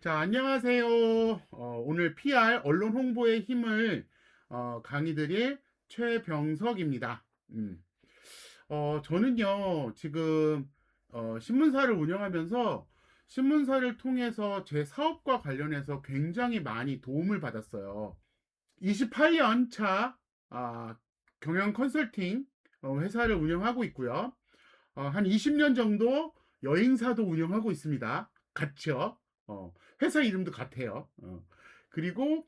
자, 안녕하세요. 오늘 PR 언론 홍보의 힘을 강의 드릴 최병석입니다. 저는요, 지금 신문사를 운영하면서 신문사를 통해서 제 사업과 관련해서 굉장히 많이 도움을 받았어요. 28년 차 경영 컨설팅 회사를 운영하고 있고요. 한 20년 정도 여행사도 운영하고 있습니다. 같이요. 회사 이름도 같아요. 그리고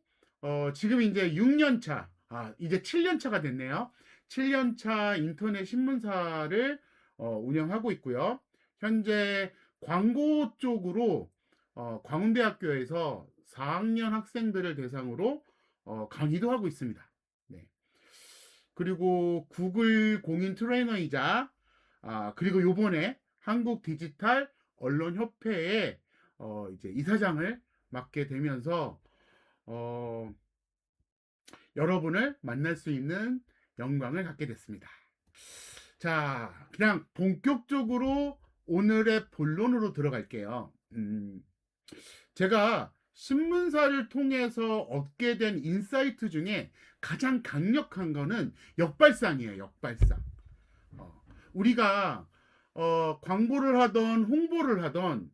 지금 이제 6년 차, 이제 7년 차가 됐네요. 7년 차 인터넷 신문사를 운영하고 있고요. 현재 광고 쪽으로 광운대학교에서 4학년 학생들을 대상으로 강의도 하고 있습니다. 네. 그리고 구글 공인 트레이너이자 그리고 요번에 한국 디지털 언론협회에 이제 이사장을 맡게 되면서 어, 여러분을 만날 수 있는 영광을 갖게 됐습니다. 자, 그냥 본격적으로 오늘의 본론으로 들어갈게요. 제가 신문사를 통해서 얻게 된 인사이트 중에 가장 강력한 거는 역발상이에요. 역발상. 우리가 광고를 하던 홍보를 하던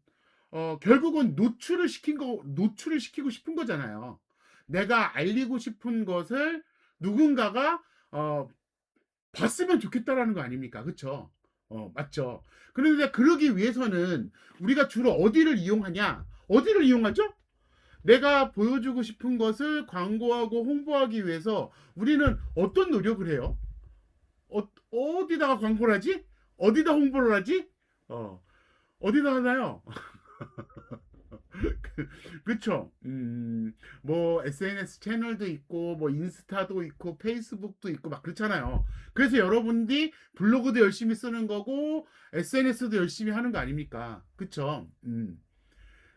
결국은 노출을 시키고 싶은 거잖아요. 내가 알리고 싶은 것을 누군가가 봤으면 좋겠다라는 거 아닙니까? 그쵸? 맞죠? 그런데 그러기 위해서는 우리가 주로 어디를 이용하냐? 어디를 이용하죠? 내가 보여주고 싶은 것을 광고하고 홍보하기 위해서 우리는 어떤 노력을 해요? 어디다가 광고를 하지? 어디다 홍보를 하지? 어디다 하나요? 그쵸? 뭐 SNS 채널도 있고 뭐 인스타도 있고 페이스북도 있고 막 그렇잖아요. 그래서 여러분들이 블로그도 열심히 쓰는 거고 SNS도 열심히 하는 거 아닙니까? 그쵸?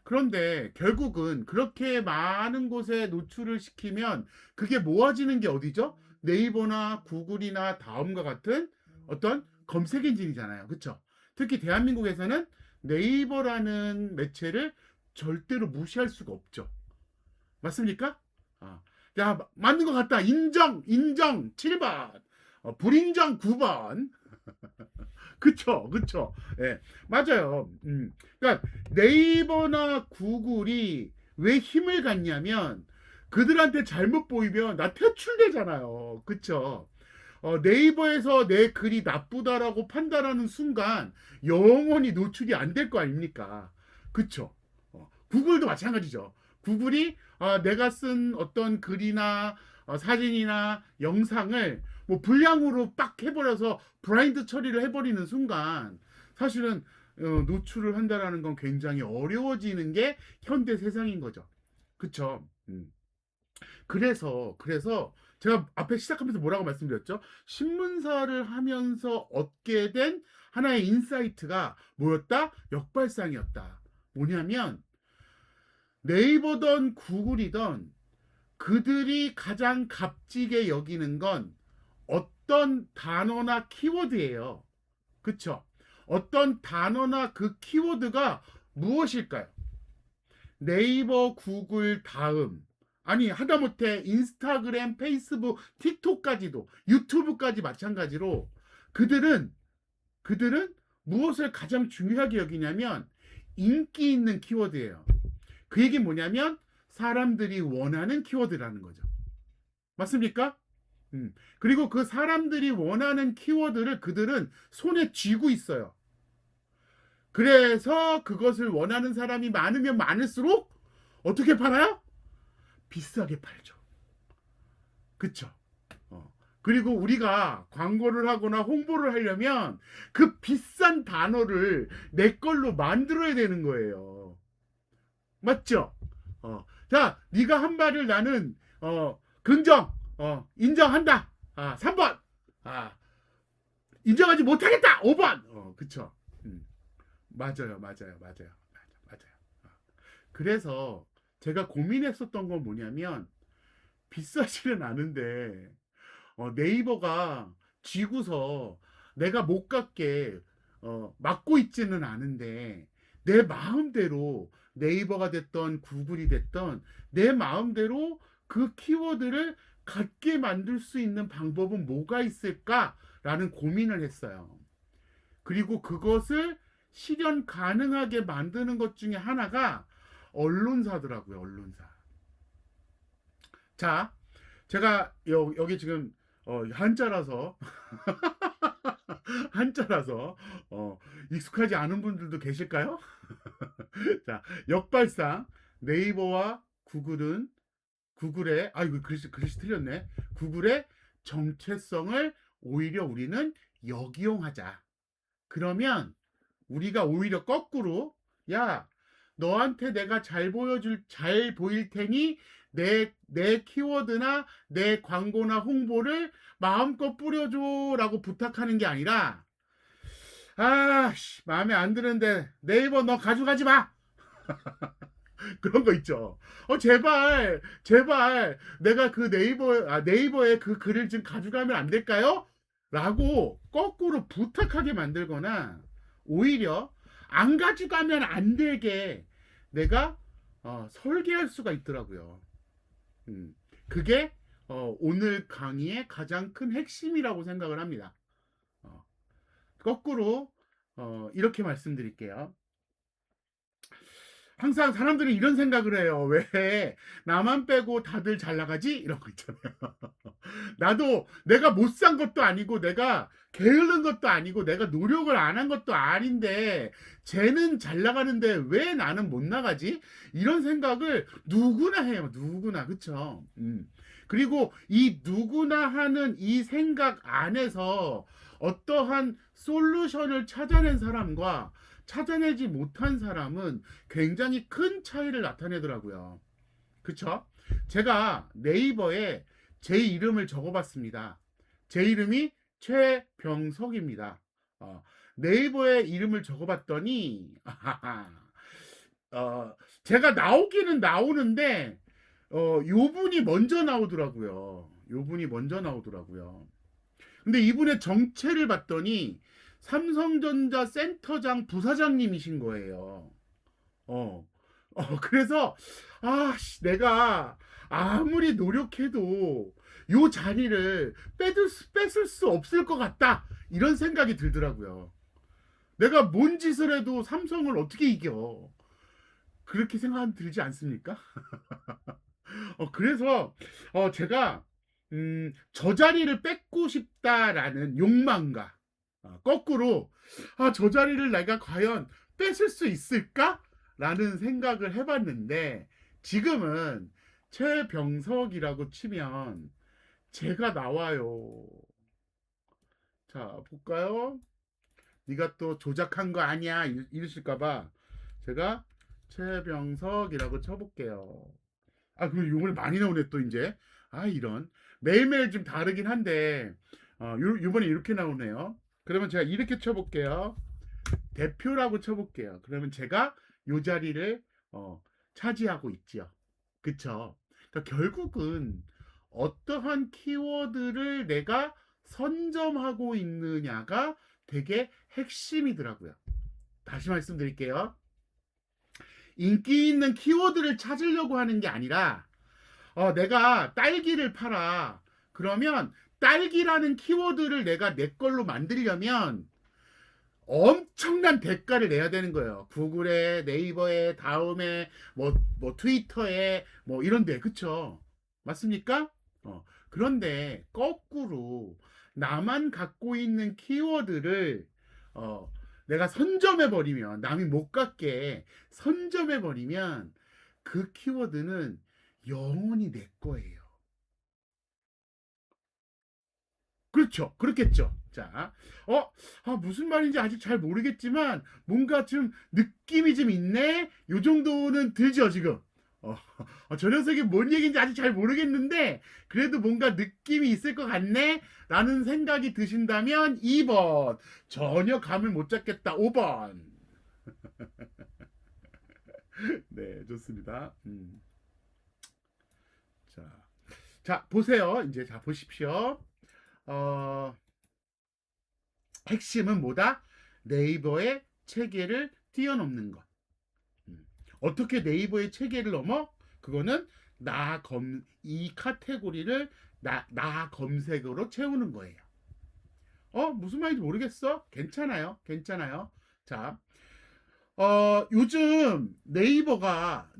그런데 결국은 그렇게 많은 곳에 노출을 시키면 그게 모아지는 게 어디죠? 네이버나 구글이나 다음과 같은 어떤 검색 엔진이잖아요. 그쵸? 특히 대한민국에서는 네이버라는 매체를 절대로 무시할 수가 없죠. 맞습니까? 야, 맞는 것 같다. 인정 7번. 불인정 9번. 그쵸. 예, 맞아요. 그러니까 네이버나 구글이 왜 힘을 갖냐면 그들한테 잘못 보이면 나 퇴출되잖아요. 그쵸? 네이버에서 내 글이 나쁘다라고 판단하는 순간 영원히 노출이 안 될 거 아닙니까? 그쵸? 구글도 마찬가지죠. 구글이 내가 쓴 어떤 글이나 사진이나 영상을 뭐 불량으로 빡 해버려서 브라인드 처리를 해버리는 순간 사실은 노출을 한다라는 건 굉장히 어려워지는 게 현대 세상인 거죠. 그쵸? 그래서 제가 앞에 시작하면서 뭐라고 말씀드렸죠? 신문사를 하면서 얻게 된 하나의 인사이트가 뭐였다? 역발상이었다. 뭐냐면 네이버든 구글이든 그들이 가장 값지게 여기는 건 어떤 단어나 키워드예요. 그쵸? 어떤 단어나 그 키워드가 무엇일까요? 네이버, 구글 다음. 아니, 하다못해 인스타그램, 페이스북, 틱톡까지도, 유튜브까지 마찬가지로 그들은, 그들은 무엇을 가장 중요하게 여기냐면 인기 있는 키워드예요. 그 얘기 뭐냐면 사람들이 원하는 키워드라는 거죠. 맞습니까? 그리고 그 사람들이 원하는 키워드를 그들은 손에 쥐고 있어요. 그래서 그것을 원하는 사람이 많으면 많을수록 어떻게 팔아요? 비싸게 팔죠. 그쵸? 그리고 우리가 광고를 하거나 홍보를 하려면 그 비싼 단어를 내 걸로 만들어야 되는 거예요. 맞죠? 자, 네가 한 말을 나는 긍정, 인정한다. 3번. 인정하지 못하겠다. 5번. 그쵸? 음, 맞아요. 그래서 제가 고민했었던 건 뭐냐면 비싸지는 않은데 네이버가 쥐고서 내가 못 갖게 막고 있지는 않은데 내 마음대로 네이버가 됐던 구글이 됐던 내 마음대로 그 키워드를 갖게 만들 수 있는 방법은 뭐가 있을까라는 고민을 했어요. 그리고 그것을 실현 가능하게 만드는 것 중에 하나가 언론사더라고요, 언론사. 자, 제가 여기 지금 한자라서 한자라서 익숙하지 않은 분들도 계실까요? 자, 역발상 네이버와 구글은 구글의 이거 글씨 틀렸네. 구글의 정체성을 오히려 우리는 역이용하자. 그러면 우리가 오히려 거꾸로 야 너한테 내가 잘 보일 테니 내 키워드나 내 광고나 홍보를 마음껏 뿌려줘라고 부탁하는 게 아니라 마음에 안 드는데 네이버 너 가져가지 마. 그런 거 있죠. 제발 내가 그 네이버에 그 글을 좀 가져가면 안 될까요? 라고 거꾸로 부탁하게 만들거나 오히려 안 가져가면 안 되게 내가 설계할 수가 있더라고요. 그게 오늘 강의의 가장 큰 핵심이라고 생각을 합니다. 거꾸로 이렇게 말씀드릴게요. 항상 사람들이 이런 생각을 해요. 왜 나만 빼고 다들 잘 나가지? 이런 거 있잖아요. 나도 내가 못 산 것도 아니고 내가 게으른 것도 아니고 내가 노력을 안 한 것도 아닌데 쟤는 잘 나가는데 왜 나는 못 나가지? 이런 생각을 누구나 해요. 누구나. 그쵸? 그리고 이 누구나 하는 이 생각 안에서 어떠한 솔루션을 찾아낸 사람과 찾아내지 못한 사람은 굉장히 큰 차이를 나타내더라고요. 그쵸? 제가 네이버에 제 이름을 적어봤습니다. 제 이름이 최병석입니다. 네이버에 이름을 적어봤더니 제가 나오기는 나오는데 요 분이 먼저 나오더라고요. 요 분이 먼저 나오더라고요. 근데 이분의 정체를 봤더니 삼성전자 센터장 부사장님이신 거예요. 어. 그래서 내가 아무리 노력해도 요 자리를 뺏을 수 없을 것 같다. 이런 생각이 들더라고요. 내가 뭔 짓을 해도 삼성을 어떻게 이겨? 그렇게 생각 들지 않습니까? 그래서 제가 저 자리를 뺏고 싶다라는 욕망과 거꾸로 저 자리를 내가 과연 뺏을 수 있을까? 라는 생각을 해봤는데 지금은 최병석이라고 치면 제가 나와요. 자, 볼까요? 네가 또 조작한 거 아니야 이러실까봐 제가 최병석이라고 쳐볼게요. 그럼 용을 많이 나오네 또 이제. 이런 매일매일 좀 다르긴 한데 요번에 이렇게 나오네요. 그러면 제가 이렇게 쳐볼게요. 대표라고 쳐볼게요. 그러면 제가 요 자리를 차지하고 있죠. 그쵸? 그러니까 결국은 어떠한 키워드를 내가 선점하고 있느냐가 되게 핵심이더라고요. 다시 말씀드릴게요. 인기 있는 키워드를 찾으려고 하는 게 아니라 내가 딸기를 팔아. 그러면 딸기라는 키워드를 내가 내 걸로 만들려면 엄청난 대가를 내야 되는 거예요. 구글에, 네이버에, 다음에 뭐 트위터에 뭐 이런데 그쵸? 맞습니까? 그런데 거꾸로 나만 갖고 있는 키워드를 내가 선점해 버리면 남이 못 갖게 선점해 버리면 그 키워드는 영원히 내 거예요. 그렇죠. 그렇겠죠. 자, 무슨 말인지 아직 잘 모르겠지만 뭔가 좀 느낌이 좀 있네. 요 정도는 들죠 지금. 저 녀석이 뭔 얘기인지 아직 잘 모르겠는데 그래도 뭔가 느낌이 있을 것 같네. 라는 생각이 드신다면 2번 전혀 감을 못 잡겠다. 5번. 네, 좋습니다. 자, 보세요. 이제 자 보십시오. 어, 핵심은 뭐다? 네이버의 체계를 뛰어넘는 것. 어떻게 네이버의 체계를 넘어? 그거는 이 카테고리를 나 검색어로 채우는 거예요. 무슨 말인지 모르겠어? 괜찮아요. 괜찮아요. 자, 요즘 네이버가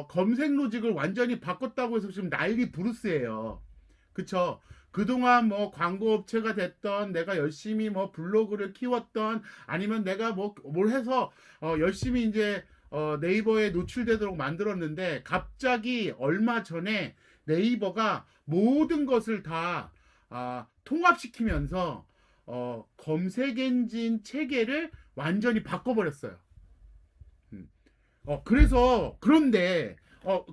검색 로직을 완전히 바꿨다고 해서 지금 난리 부르스예요. 그쵸? 그동안 뭐 광고 업체가 됐던, 내가 열심히 뭐 블로그를 키웠던, 아니면 내가 뭐 뭘 해서 열심히 이제 네이버에 노출되도록 만들었는데, 갑자기 얼마 전에 네이버가 모든 것을 다 통합시키면서 검색 엔진 체계를 완전히 바꿔버렸어요. 음. 그런데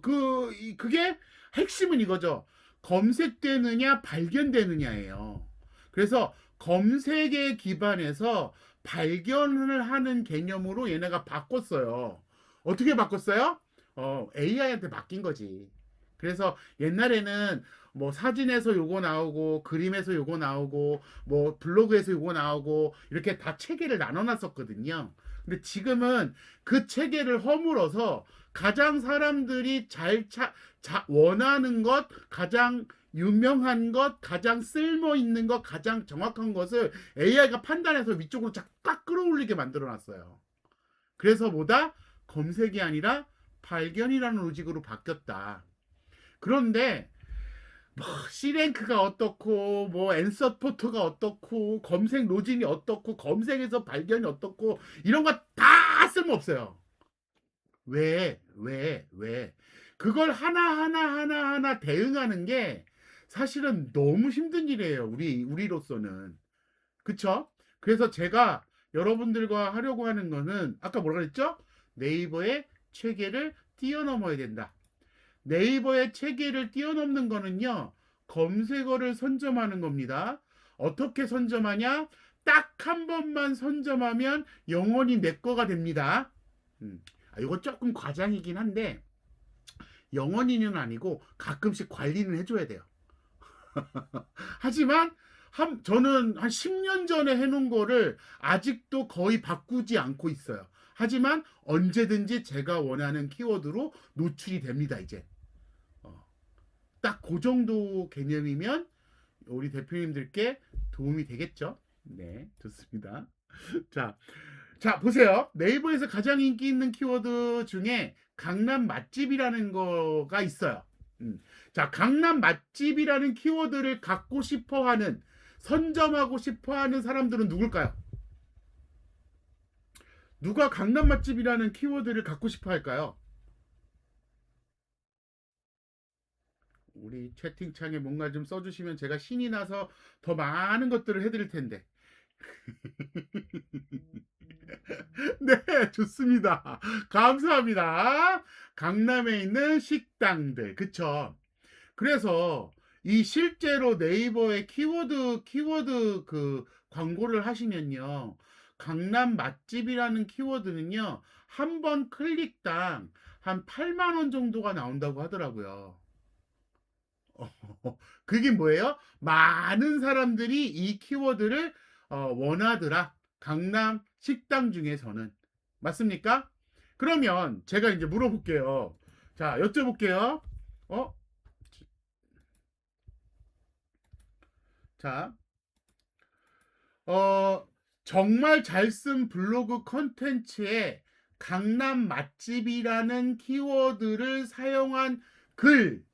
그게 핵심은 이거죠. 검색되느냐 발견되느냐예요. 그래서 검색에 기반해서 발견을 하는 개념으로 얘네가 바꿨어요. 어떻게 바꿨어요? AI한테 맡긴 거지. 그래서 옛날에는 뭐 사진에서 요거 나오고 그림에서 요거 나오고 뭐 블로그에서 요거 나오고 이렇게 다 체계를 나눠놨었거든요. 근데 지금은 그 체계를 허물어서 가장 사람들이 원하는 것, 가장 유명한 것, 가장 쓸모 있는 것, 가장 정확한 것을 AI가 판단해서 위쪽으로 쫙 끌어올리게 만들어 놨어요. 그래서 뭐다? 검색이 아니라 발견이라는 로직으로 바뀌었다. 그런데 뭐 C랭크가 어떻고 뭐 앤서 포토가 어떻고 검색 로직이 어떻고 검색에서 발견이 어떻고 이런 거 다 쓸모없어요. 왜? 그걸 하나 대응하는 게 사실은 너무 힘든 일이에요. 우리로서는. 그쵸? 그래서 제가 여러분들과 하려고 하는 거는 아까 뭐라 그랬죠? 네이버의 체계를 뛰어넘어야 된다. 네이버의 체계를 뛰어넘는 거는요. 검색어를 선점하는 겁니다. 어떻게 선점하냐? 딱 한 번만 선점하면 영원히 내 거가 됩니다. 이거 조금 과장이긴 한데 영원히는 아니고 가끔씩 관리는 해줘야 돼요. 하지만 저는 한 10년 전에 해놓은 거를 아직도 거의 바꾸지 않고 있어요. 하지만 언제든지 제가 원하는 키워드로 노출이 됩니다, 이제. 딱 그 정도 개념이면 우리 대표님들께 도움이 되겠죠? 네, 좋습니다. 자, 보세요. 네이버에서 가장 인기 있는 키워드 중에 강남 맛집이라는 거가 있어요. 자, 강남 맛집이라는 키워드를 갖고 싶어 하는, 선점하고 싶어 하는 사람들은 누굴까요? 누가 강남 맛집이라는 키워드를 갖고 싶어 할까요? 우리 채팅창에 뭔가 좀 써주시면 제가 신이 나서 더 많은 것들을 해드릴 텐데. 네, 좋습니다. 감사합니다. 강남에 있는 식당들, 그쵸? 그래서 이 실제로 네이버에 키워드 그 광고를 하시면요. 강남 맛집이라는 키워드는요. 한 번 클릭당 한 8만 원 정도가 나온다고 하더라고요. 그게 뭐예요? 많은 사람들이 이 키워드를 원하더라. 강남 식당 중에서는. 맞습니까? 그러면 제가 이제 물어볼게요. 자, 여쭤볼게요. 어? 자, 어, 정말 잘 쓴 블로그 컨텐츠에 강남 맛집이라는 키워드를 사용한 글.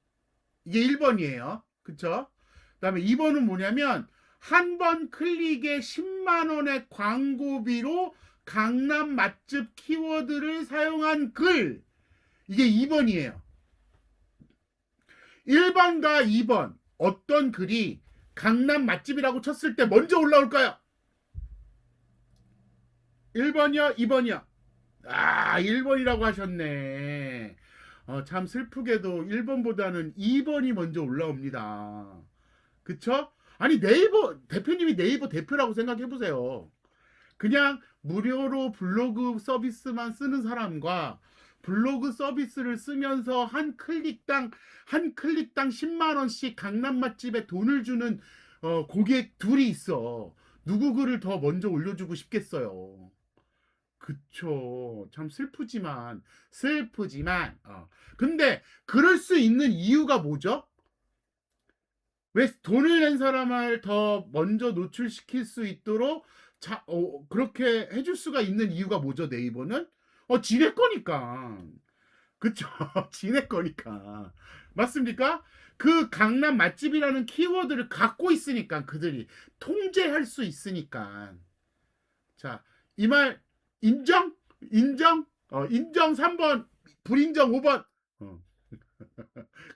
이게 1번이에요. 그쵸? 그 다음에 2번은 뭐냐면, 한 번 클릭에 10만 원의 광고비로 강남 맛집 키워드를 사용한 글. 이게 2번이에요. 1번과 2번. 어떤 글이 강남 맛집이라고 쳤을 때 먼저 올라올까요? 1번이요? 2번이요? 1번이라고 하셨네. 참 슬프게도 1번보다는 2번이 먼저 올라옵니다. 그쵸? 아니, 대표님이 네이버 대표라고 생각해보세요. 그냥 무료로 블로그 서비스만 쓰는 사람과 블로그 서비스를 쓰면서 한 클릭당 10만 원씩 강남 맛집에 돈을 주는 고객 둘이 있어. 누구 글을 더 먼저 올려주고 싶겠어요. 그쵸. 참 슬프지만, 근데 그럴 수 있는 이유가 뭐죠? 왜 돈을 낸 사람을 더 먼저 노출시킬 수 있도록 그렇게 해줄 수가 있는 이유가 뭐죠, 네이버는? 지네 거니까. 그쵸. 지네 거니까. 맞습니까? 그 강남 맛집이라는 키워드를 갖고 있으니까 그들이 통제할 수 있으니까. 자, 이 말 인정? 인정? 인정 3번, 불인정 5번. 어,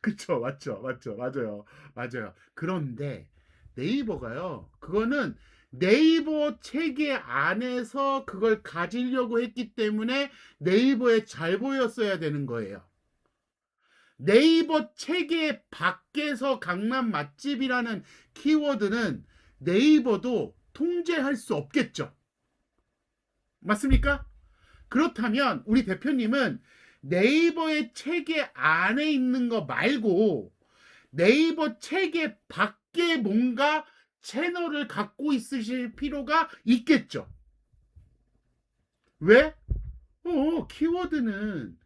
그쵸. 맞죠. 맞아요. 맞아요. 그런데 네이버가요. 그거는 네이버 체계 안에서 그걸 가지려고 했기 때문에 네이버에 잘 보였어야 되는 거예요. 네이버 체계 밖에서 강남 맛집이라는 키워드는 네이버도 통제할 수 없겠죠. 맞습니까? 그렇다면 우리 대표님은 네이버의 체계 안에 있는 거 말고 네이버 체계 밖에 뭔가 채널을 갖고 있으실 필요가 있겠죠. 왜? 키워드는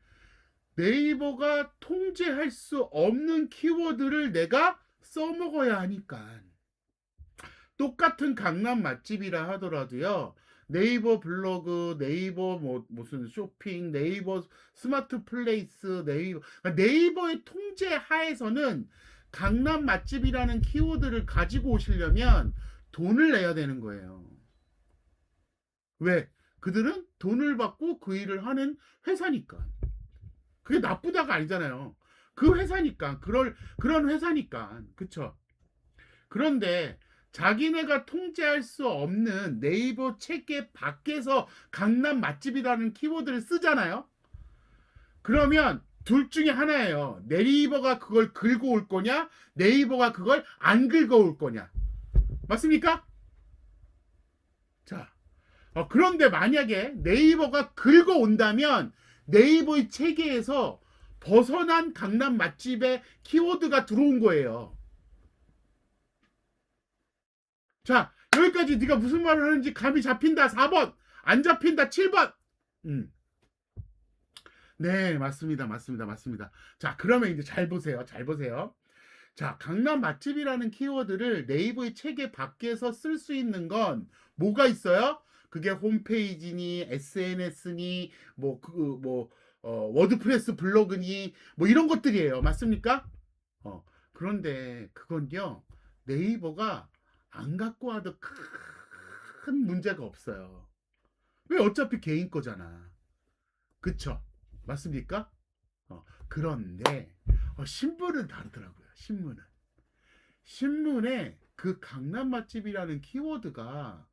네이버가 통제할 수 없는 키워드를 내가 써먹어야 하니까. 똑같은 강남 맛집이라 하더라도요. 네이버 블로그, 네이버 뭐 무슨 쇼핑, 네이버 스마트 플레이스, 네이버의 통제 하에서는 강남 맛집이라는 키워드를 가지고 오시려면 돈을 내야 되는 거예요. 왜? 그들은 돈을 받고 그 일을 하는 회사니까. 그게 나쁘다가 아니잖아요. 그 회사니까. 그런 회사니까. 그쵸? 그런데 자기네가 통제할 수 없는 네이버 체계 밖에서 강남 맛집이라는 키워드를 쓰잖아요. 그러면 둘 중에 하나예요. 네이버가 그걸 긁어 올 거냐, 네이버가 그걸 안 긁어 올 거냐. 맞습니까? 자, 그런데 만약에 네이버가 긁어 온다면 네이버의 체계에서 벗어난 강남 맛집의 키워드가 들어온 거예요. 자, 여기까지 네가 무슨 말을 하는지 감이 잡힌다. 4번. 안 잡힌다. 7번. 음. 네, 맞습니다. 자, 그러면 이제 잘 보세요. 잘 보세요. 자, 강남 맛집이라는 키워드를 네이버의 체계 밖에서 쓸 수 있는 건 뭐가 있어요? 그게 홈페이지니, SNS니, 워드프레스 블로그니, 뭐 이런 것들이에요. 맞습니까? 어, 그런데 그건요, 네이버가 안 갖고 와도 큰 문제가 없어요. 왜 어차피 개인 거잖아. 그쵸? 맞습니까? 그런데, 신문은 다르더라고요. 신문에 그 강남 맛집이라는 키워드가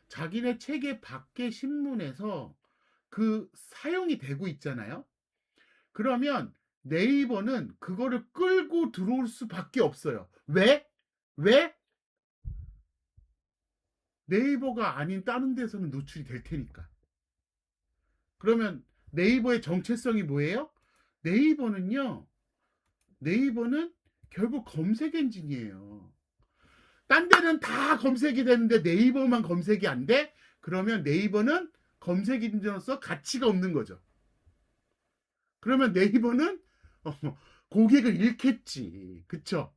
자기네 체계 밖의 신문에서 그 사용이 되고 있잖아요. 그러면 네이버는 그거를 끌고 들어올 수밖에 없어요. 왜? 왜? 네이버가 아닌 다른 데서는 노출이 될 테니까. 그러면 네이버의 정체성이 뭐예요? 네이버는요. 네이버는 결국 검색 엔진이에요. 딴 데는 다 검색이 되는데 네이버만 검색이 안 돼? 그러면 네이버는 검색 엔진으로서 가치가 없는 거죠. 그러면 네이버는 어, 고객을 잃겠지. 그쵸?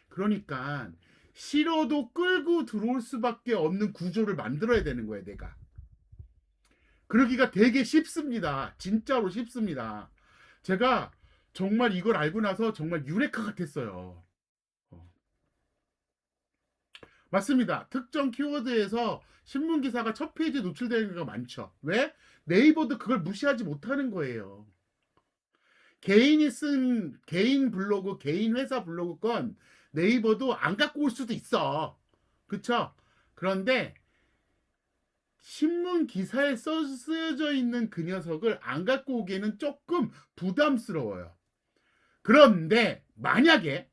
그러니까 싫어도 끌고 들어올 수밖에 없는 구조를 만들어야 되는 거예요, 내가. 그러기가 되게 쉽습니다. 진짜로 쉽습니다. 제가 정말 이걸 알고 나서 정말 유레카 같았어요. 어, 맞습니다. 특정 키워드에서 신문 기사가 첫 페이지에 노출되는 경우가 많죠. 왜? 네이버도 그걸 무시하지 못하는 거예요. 개인이 쓴 개인 블로그, 개인 회사 블로그 건 네이버도 안 갖고 올 수도 있어. 그쵸? 그런데 신문 기사에 쓰여져 있는 그 녀석을 안 갖고 오기에는 조금 부담스러워요. 그런데 만약에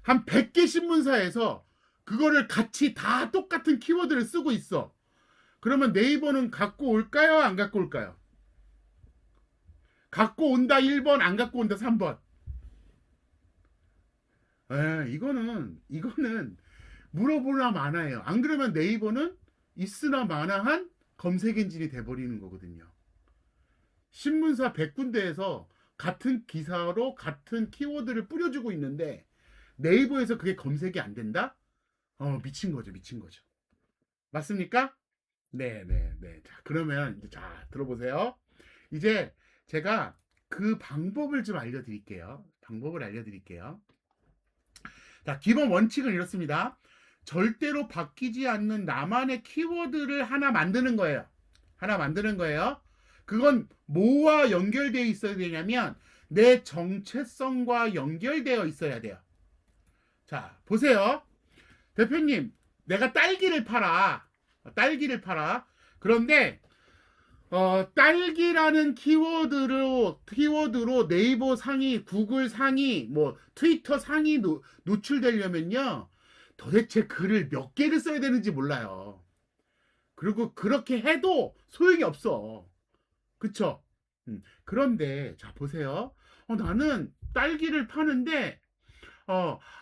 한 100개 신문사에서 그거를 같이 다 똑같은 키워드를 쓰고 있어. 그러면 네이버는 갖고 올까요? 안 갖고 올까요? 갖고 온다 1번, 안 갖고 온다 3번. 이거는 물어보나 마나예요. 안 그러면 네이버는 있으나 마나한 검색 엔진이 돼버리는 거거든요. 신문사 100군데에서 같은 기사로 같은 키워드를 뿌려주고 있는데 네이버에서 그게 검색이 안 된다? 미친 거죠, 미친 거죠. 맞습니까? 네. 자, 그러면 이제 자, 들어보세요. 이제 제가 그 방법을 좀 알려드릴게요. 방법을 알려드릴게요. 자, 기본 원칙은 이렇습니다. 절대로 바뀌지 않는 나만의 키워드를 하나 만드는 거예요. 하나 만드는 거예요. 그건 뭐와 연결되어 있어야 되냐면 내 정체성과 연결되어 있어야 돼요. 자, 보세요. 대표님, 내가 딸기를 팔아. 딸기를 팔아. 그런데 딸기라는 키워드로 네이버 상위, 구글 상위, 뭐 트위터 상위 노출되려면요. 도대체 글을 몇 개를 써야 되는지 몰라요. 그리고 그렇게 해도 소용이 없어. 그쵸? 그런데 자 보세요. 나는 딸기를 파는데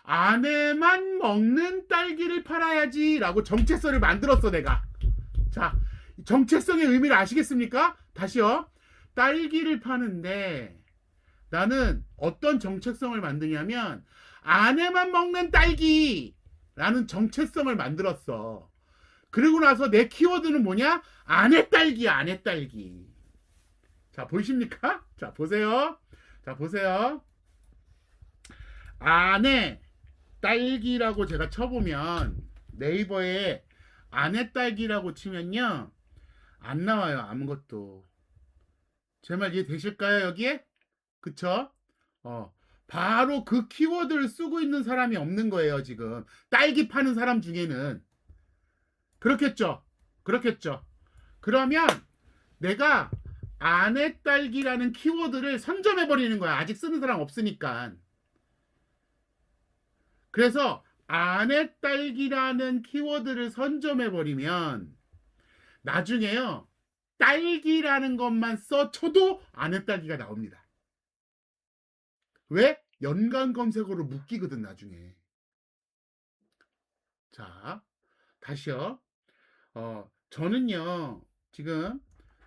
안에만 먹는 딸기를 팔아야지라고 정체성을 만들었어 내가. 자, 정체성의 의미를 아시겠습니까? 다시요. 딸기를 파는데 나는 어떤 정체성을 만드냐면 안에만 먹는 딸기라는 정체성을 만들었어. 그리고 나서 내 키워드는 뭐냐? 안에 딸기야, 안에 딸기. 자, 보이십니까? 자, 보세요. 자, 보세요. 안에 딸기라고 제가 쳐보면 네이버에 안에 딸기라고 치면요. 안 나와요. 아무것도. 제 말 이해되실까요? 여기에? 그쵸? 바로 그 키워드를 쓰고 있는 사람이 없는 거예요. 지금. 딸기 파는 사람 중에는. 그렇겠죠? 그렇겠죠? 그러면 내가 안에 딸기라는 키워드를 선점해버리는 거야. 아직 쓰는 사람 없으니까. 그래서 안에 딸기라는 키워드를 선점해버리면 나중에요. 딸기라는 것만 써쳐도 안에 딸기가 나옵니다. 왜? 연관 검색어로 묶이거든 나중에. 자, 다시요. 저는요. 지금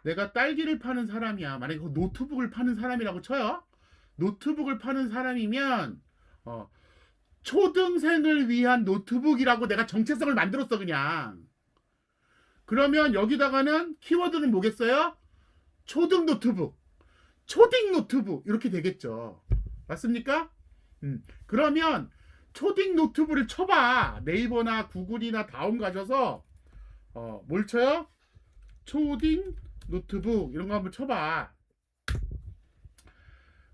내가 딸기를 파는 사람이야. 만약에 그 노트북을 파는 사람이라고 쳐요. 노트북을 파는 사람이면 초등생을 위한 노트북이라고 내가 정체성을 만들었어 그냥. 그러면 여기다가는 키워드는 뭐겠어요? 초등 노트북, 초딩 노트북 이렇게 되겠죠. 맞습니까? 그러면 초딩 노트북을 쳐봐. 네이버나 구글이나 다운 가셔서 뭘 쳐요? 초딩 노트북 이런 거 한번 쳐봐.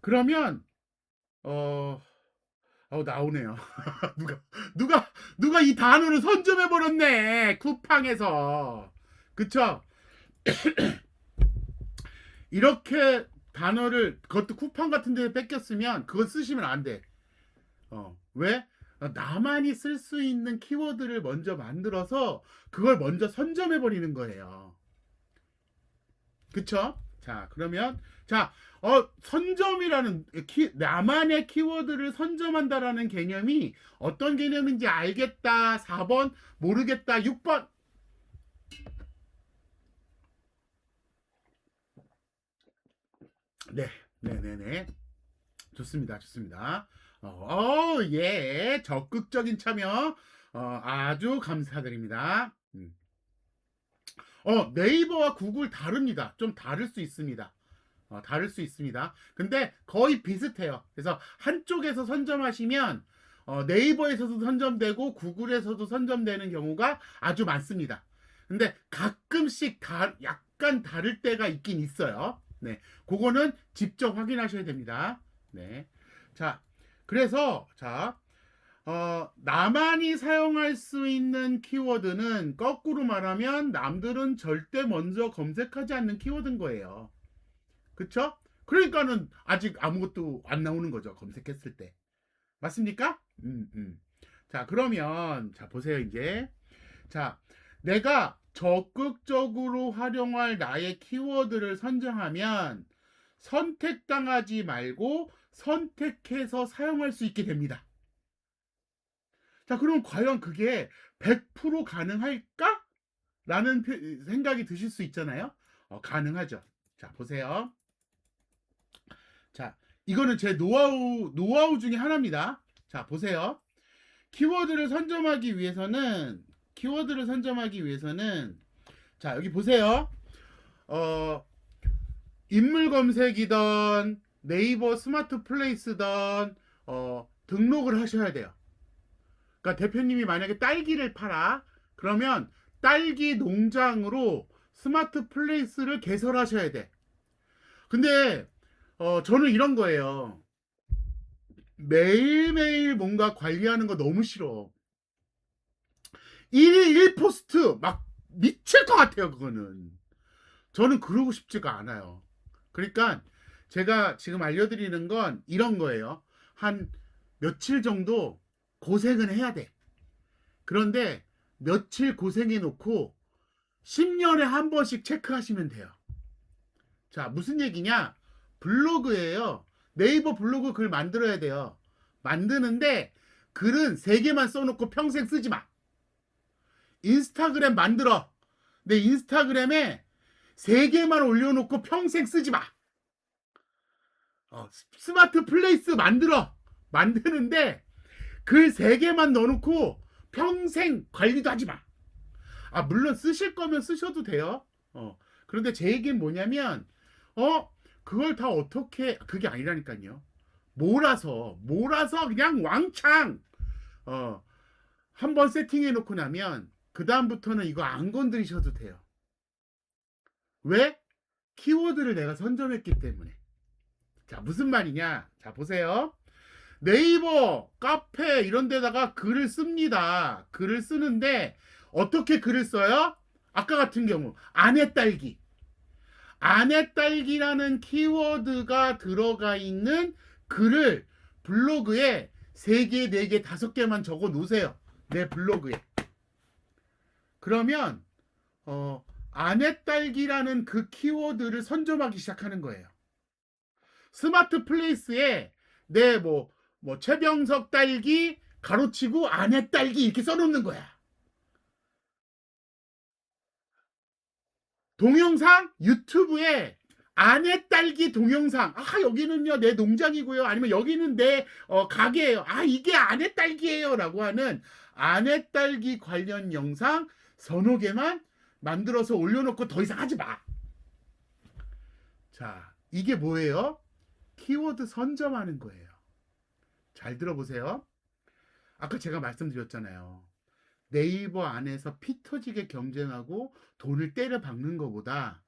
그러면 나오네요. 누가 이 단어를 선점해 버렸네. 쿠팡에서. 그쵸? 이렇게 단어를 그것도 쿠팡 같은 데 뺏겼으면 그거 쓰시면 안 돼. 왜? 나만이 쓸 수 있는 키워드를 먼저 만들어서 그걸 먼저 선점해 버리는 거예요. 그쵸? 자, 그러면 자, 선점이라는 나만의 키워드를 선점한다라는 개념이 어떤 개념인지 알겠다. 4번, 모르겠다. 6번. 네. 좋습니다. 예. 적극적인 참여 아주 감사드립니다. 네이버와 구글 다릅니다. 좀 다를 수 있습니다. 다를 수 있습니다. 근데 거의 비슷해요. 그래서 한쪽에서 선점하시면 네이버에서도 선점되고 구글에서도 선점되는 경우가 아주 많습니다. 근데 가끔씩 약간 다를 때가 있긴 있어요. 네, 그거는 직접 확인하셔야 됩니다. 네, 자, 그래서 나만이 사용할 수 있는 키워드는 거꾸로 말하면 남들은 절대 먼저 검색하지 않는 키워드인 거예요. 그쵸? 그러니까는 아직 아무것도 안 나오는 거죠. 검색했을 때. 맞습니까? 자, 그러면, 자, 보세요, 이제. 자, 내가 적극적으로 활용할 나의 키워드를 선정하면 선택당하지 말고 선택해서 사용할 수 있게 됩니다. 자, 그럼 과연 그게 100% 가능할까? 라는 생각이 드실 수 있잖아요. 가능하죠. 자, 보세요. 자, 이거는 제 노하우 중에 하나입니다. 자, 보세요. 키워드를 선점하기 위해서는 자, 여기 보세요. 인물 검색이던 네이버 스마트 플레이스던 등록을 하셔야 돼요. 그러니까 대표님이 만약에 딸기를 팔아, 그러면 딸기 농장으로 스마트 플레이스를 개설하셔야 돼. 근데 저는 이런 거예요. 매일매일 뭔가 관리하는 거 너무 싫어. 1일 1포스트 막 미칠 것 같아요. 그거는 저는 그러고 싶지가 않아요. 그러니까 제가 지금 알려드리는 건 이런 거예요. 한 며칠 정도 고생은 해야 돼. 그런데 며칠 고생해 놓고 10년에 한 번씩 체크하시면 돼요. 자, 무슨 얘기냐? 블로그예요. 네이버 블로그 글 만들어야 돼요. 만드는데 글은 3개만 써놓고 평생 쓰지 마. 인스타그램 만들어. 내 인스타그램에 3개만 올려놓고 평생 쓰지 마. 스마트 플레이스 만들어. 만드는데 글 3개만 넣어놓고 평생 관리도 하지 마. 물론 쓰실 거면 쓰셔도 돼요. 그런데 제 얘기는 뭐냐면, 그걸 다 어떻게, 그게 아니라니까요. 몰아서 그냥 왕창, 한번 세팅해 놓고 나면, 그다음부터는 이거 안 건드리셔도 돼요. 왜? 키워드를 내가 선점했기 때문에. 자, 무슨 말이냐? 자, 보세요. 네이버, 카페 이런 데다가 글을 씁니다. 글을 쓰는데 어떻게 글을 써요? 아까 같은 경우 아내딸기. 아내딸기라는 키워드가 들어가 있는 글을 블로그에 3개, 4개, 5개만 적어 놓으세요. 내 블로그에. 그러면 아내딸기라는 그 키워드를 선점하기 시작하는 거예요. 스마트 플레이스에 내 최병석 딸기 가로치고 아내 딸기 이렇게 써놓는 거야. 동영상 유튜브에 아내 딸기 동영상. 여기는요 내 농장이고요. 아니면 여기는 내 가게예요. 이게 아내 딸기예요 라고 하는 아내 딸기 관련 영상 서너 개만 만들어서 올려놓고 더 이상 하지 마. 자, 이게 뭐예요? 키워드 선점하는 거예요. 잘 들어보세요. 아까 제가 말씀드렸잖아요. 네이버 안에서 피 터지게 경쟁하고 돈을 때려 박는 것보다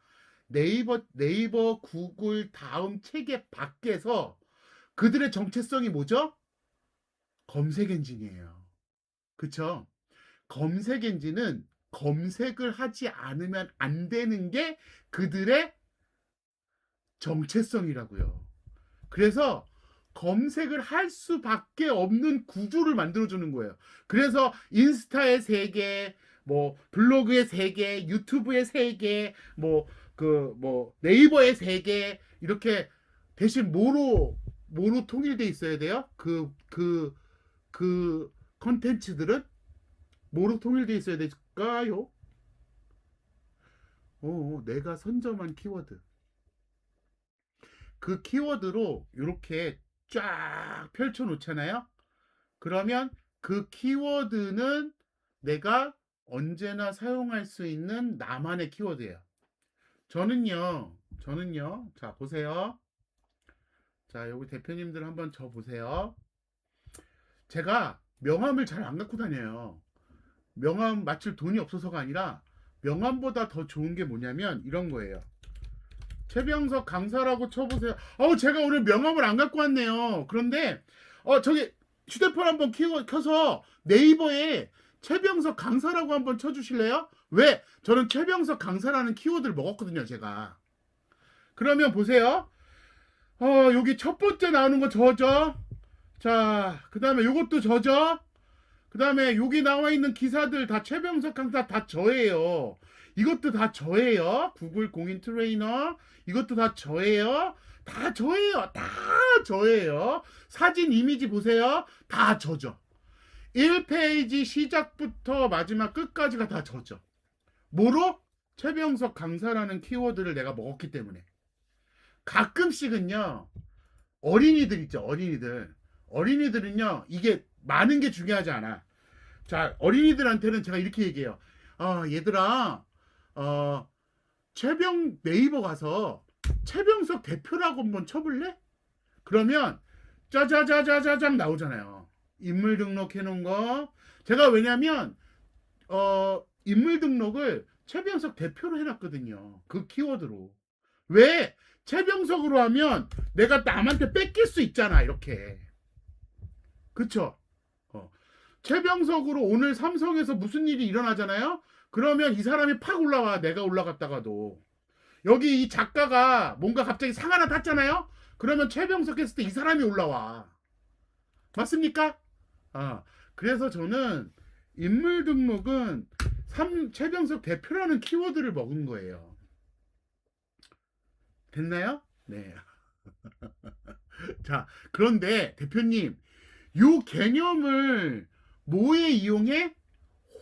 네이버, 구글 다음 체계 밖에서 그들의 정체성이 뭐죠? 검색 엔진이에요. 그쵸? 검색 엔진은 검색을 하지 않으면 안 되는 게 그들의 정체성이라고요. 그래서 검색을 할 수밖에 없는 구조를 만들어주는 거예요. 그래서 인스타에 3개, 블로그에 3개, 유튜브에 3개, 네이버에 3개, 이렇게 대신 뭐로 통일돼 있어야 돼요? 그 컨텐츠들은 뭐로 통일돼 있어야 될까요? 내가 선점한 키워드. 그 키워드로 이렇게 쫙 펼쳐 놓잖아요. 그러면 그 키워드는 내가 언제나 사용할 수 있는 나만의 키워드예요. 저는요. 자, 보세요. 자, 여기 대표님들 한번 저 보세요. 제가 명함을 잘 안 갖고 다녀요. 명함 맞출 돈이 없어서가 아니라 명함보다 더 좋은 게 뭐냐면 이런 거예요. 최병석 강사라고 쳐보세요. 제가 오늘 명함을 안 갖고 왔네요. 그런데 저기 휴대폰 한번 켜서 네이버에 최병석 강사라고 한번 쳐주실래요? 왜? 저는 최병석 강사라는 키워드를 먹었거든요, 제가. 그러면 보세요. 여기 첫 번째 나오는 거 저죠? 자, 그 다음에 요것도 저죠? 그 다음에 여기 나와 있는 기사들 다 최병석 강사 다 저예요. 이것도 다 저예요. 구글 공인 트레이너 이것도 다 저예요. 다 저예요. 다 저예요. 사진 이미지 보세요. 다 저죠. 1페이지 시작부터 마지막 끝까지가 다 저죠. 뭐로? 최병석 강사라는 키워드를 내가 먹었기 때문에. 가끔씩은요, 어린이들 있죠, 어린이들. 어린이들은요, 이게 많은 게 중요하지 않아. 자, 어린이들한테는 제가 이렇게 얘기해요. 얘들아, 어, 네이버 가서 최병석 대표라고 한번 쳐볼래? 그러면 짜자자자자장 나오잖아요. 인물 등록해 놓은 거. 제가 왜냐면 인물 등록을 최병석 대표로 해놨거든요. 그 키워드로. 왜? 최병석으로 하면 내가 남한테 뺏길 수 있잖아. 이렇게. 그쵸? 어. 최병석으로 오늘 삼성에서 무슨 일이 일어나잖아요. 그러면 이 사람이 팍 올라와. 내가 올라갔다가도. 여기 이 작가가 뭔가 갑자기 상 하나 탔잖아요. 그러면 최병석 했을 때 이 사람이 올라와. 맞습니까? 아, 그래서 저는 인물 등록은 최병석 대표라는 키워드를 먹은 거예요. 됐나요? 네. 자, 그런데 대표님, 요 개념을 뭐에 이용해?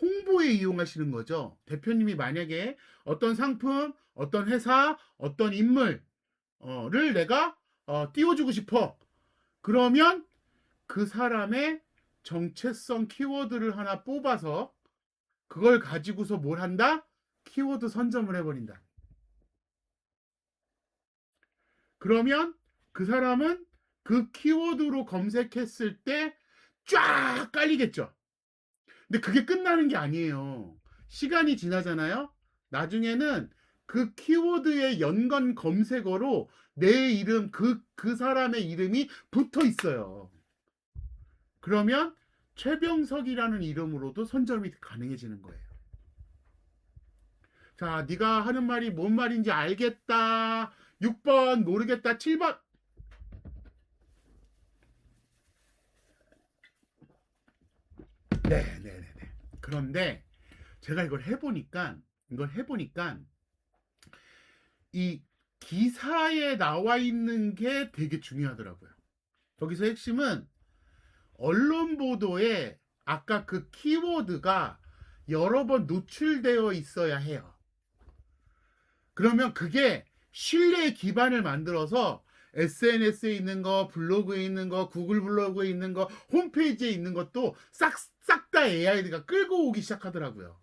홍보에 이용하시는 거죠. 대표님이 만약에 어떤 상품, 어떤 회사, 어떤 인물을 내가 띄워주고 싶어. 그러면 그 사람의 정체성 키워드를 하나 뽑아서 그걸 가지고서 뭘 한다? 키워드 선점을 해버린다. 그러면 그 사람은 그 키워드로 검색했을 때 쫙 깔리겠죠. 근데 그게 끝나는 게 아니에요. 시간이 지나잖아요. 나중에는 그 키워드의 연관 검색어로 내 이름, 그 사람의 이름이 붙어 있어요. 그러면 최병석이라는 이름으로도 선점이 가능해지는 거예요. 자, 네가 하는 말이 뭔 말인지 알겠다. 6번 모르겠다. 7번. 네. 그런데 제가 이걸 해보니까 이 기사에 나와 있는 게 되게 중요하더라고요. 여기서 핵심은 언론 보도에 아까 그 키워드가 여러 번 노출되어 있어야 해요. 그러면 그게 신뢰의 기반을 만들어서 SNS에 있는 거, 블로그에 있는 거, 구글 블로그에 있는 거, 홈페이지에 있는 것도 싹 다 AI가 끌고 오기 시작하더라고요.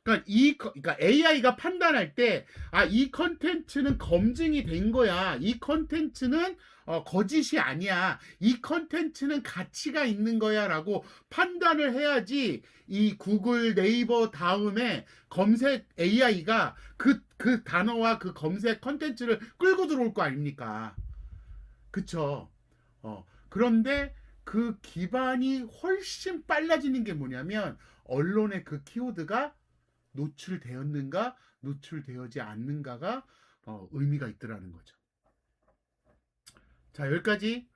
그러니까 AI가 판단할 때, 이 컨텐츠는 검증이 된 거야. 이 컨텐츠는 거짓이 아니야. 이 컨텐츠는 가치가 있는 거야. 라고 판단을 해야지 이 구글, 네이버 다음에 검색 AI가 그 단어와 그 검색 컨텐츠를 끌고 들어올 거 아닙니까? 그쵸? 그런데 그 기반이 훨씬 빨라지는 게 뭐냐면, 언론의 그 키워드가 노출되었는가 노출되어지 않는가가 의미가 있더라는 거죠. 자, 여기까지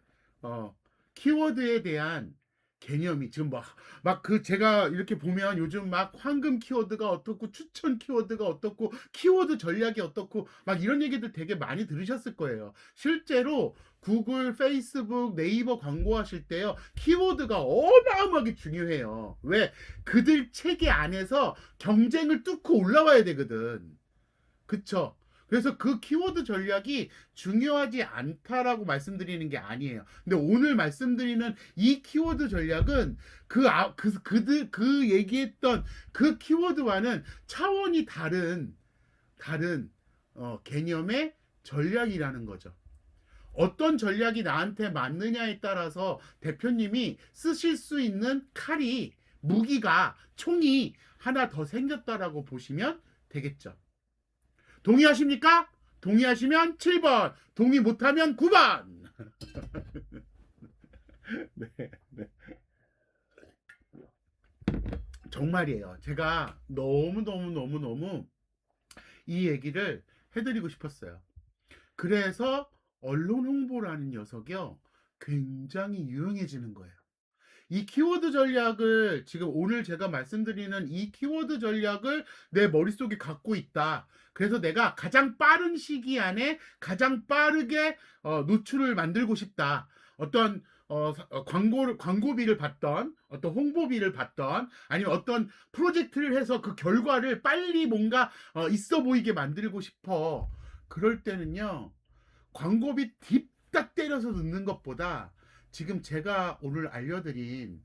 키워드에 대한 개념이 지금 막 그 제가 이렇게 보면 요즘 막 황금 키워드가 어떻고 추천 키워드가 어떻고 키워드 전략이 어떻고 막 이런 얘기들 되게 많이 들으셨을 거예요. 실제로 구글, 페이스북, 네이버 광고하실 때요. 키워드가 어마어마하게 중요해요. 왜? 그들 체계 안에서 경쟁을 뚫고 올라와야 되거든. 그쵸? 그래서 그 키워드 전략이 중요하지 않다라고 말씀드리는 게 아니에요. 근데 오늘 말씀드리는 이 키워드 전략은 그 얘기했던 그 키워드와는 차원이 다른 개념의 전략이라는 거죠. 어떤 전략이 나한테 맞느냐에 따라서 대표님이 쓰실 수 있는 무기가, 총이 하나 더 생겼다라고 보시면 되겠죠. 동의하십니까? 동의하시면 7번, 동의 못하면 9번. 네. 정말이에요. 제가 너무 이 얘기를 해드리고 싶었어요. 그래서 언론 홍보라는 녀석이요, 굉장히 유용해지는 거예요. 이 키워드 전략을 지금 오늘 제가 말씀드리는 이 키워드 전략을 내 머릿속에 갖고 있다. 그래서 내가 가장 빠른 시기 안에 가장 빠르게 노출을 만들고 싶다. 어떤 광고비를 받던 어떤 홍보비를 받던 아니면 어떤 프로젝트를 해서 그 결과를 빨리 뭔가 있어 보이게 만들고 싶어. 그럴 때는요. 광고비 딥딱 때려서 넣는 것보다 지금 제가 오늘 알려드린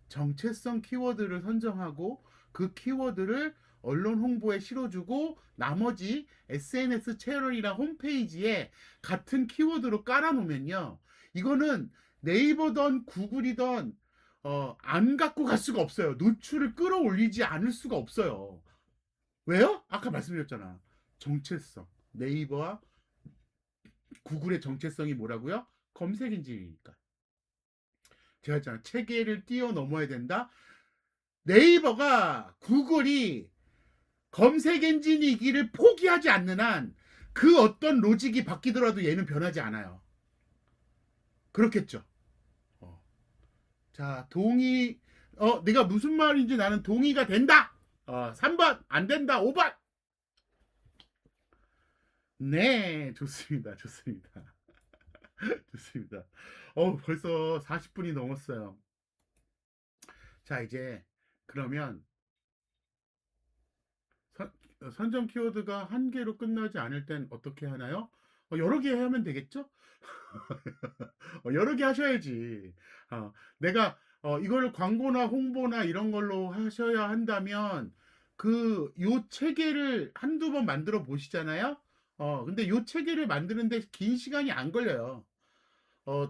정체성 키워드를 선정하고 그 키워드를 언론 홍보에 실어주고 나머지 SNS 채널이나 홈페이지에 같은 키워드로 깔아놓으면요. 이거는 네이버든 구글이든 안 갖고 갈 수가 없어요. 노출을 끌어올리지 않을 수가 없어요. 왜요? 아까 말씀드렸잖아. 정체성. 네이버와 구글의 정체성이 뭐라고요? 검색 엔진이니까. 제가 했잖아. 체계를 뛰어넘어야 된다. 네이버가 구글이 검색 엔진이기를 포기하지 않는 한 그 어떤 로직이 바뀌더라도 얘는 변하지 않아요. 그렇겠죠. 어. 자, 내가 무슨 말인지 나는 동의가 된다. 3번 안 된다. 5번. 네, 좋습니다. 좋습니다. 좋습니다. 벌써 40분이 넘었어요. 자, 이제 그러면 선정 키워드가 한 개로 끝나지 않을 땐 어떻게 하나요? 여러 개 하면 되겠죠? 여러 개 하셔야지. 내가 이걸 광고나 홍보나 이런 걸로 하셔야 한다면 요 체계를 한두 번 만들어 보시잖아요. 근데 요 체계를 만드는데 긴 시간이 안 걸려요.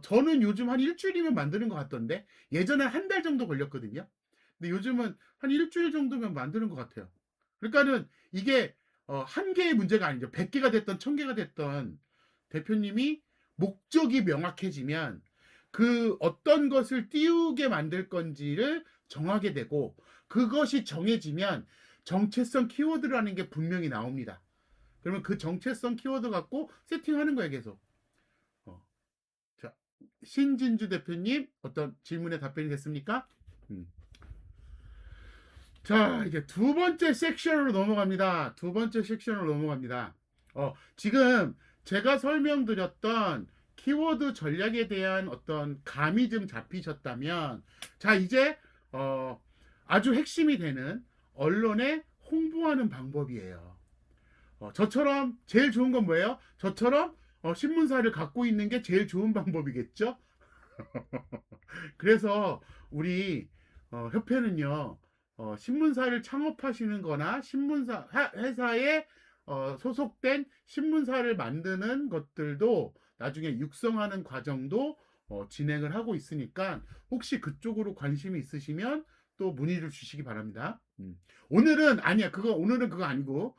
저는 요즘 한 일주일이면 만드는 것 같던데 예전에 한 달 정도 걸렸거든요. 근데 요즘은 한 일주일 정도면 만드는 것 같아요. 그러니까는 이게 한 개의 문제가 아니죠. 100개가 됐던 1000개가 됐던 대표님이 목적이 명확해지면 그 어떤 것을 띄우게 만들 건지를 정하게 되고 그것이 정해지면 정체성 키워드라는 게 분명히 나옵니다. 그러면 그 정체성 키워드 갖고 세팅하는 거예요, 계속. 어. 자, 신진주 대표님 어떤 질문에 답변이 됐습니까? 자, 이제 두 번째 섹션으로 넘어갑니다. 두 번째 섹션으로 넘어갑니다. 지금 제가 설명드렸던 키워드 전략에 대한 어떤 감이 좀 잡히셨다면, 자, 이제, 아주 핵심이 되는 언론에 홍보하는 방법이에요. 저처럼 제일 좋은 건 뭐예요? 저처럼 신문사를 갖고 있는 게 제일 좋은 방법이겠죠? 그래서 우리 협회는요, 신문사를 창업하시는 거나 회사에 소속된 신문사를 만드는 것들도 나중에 육성하는 과정도 진행을 하고 있으니까 혹시 그쪽으로 관심이 있으시면 또 문의를 주시기 바랍니다. 오늘은 그거 아니고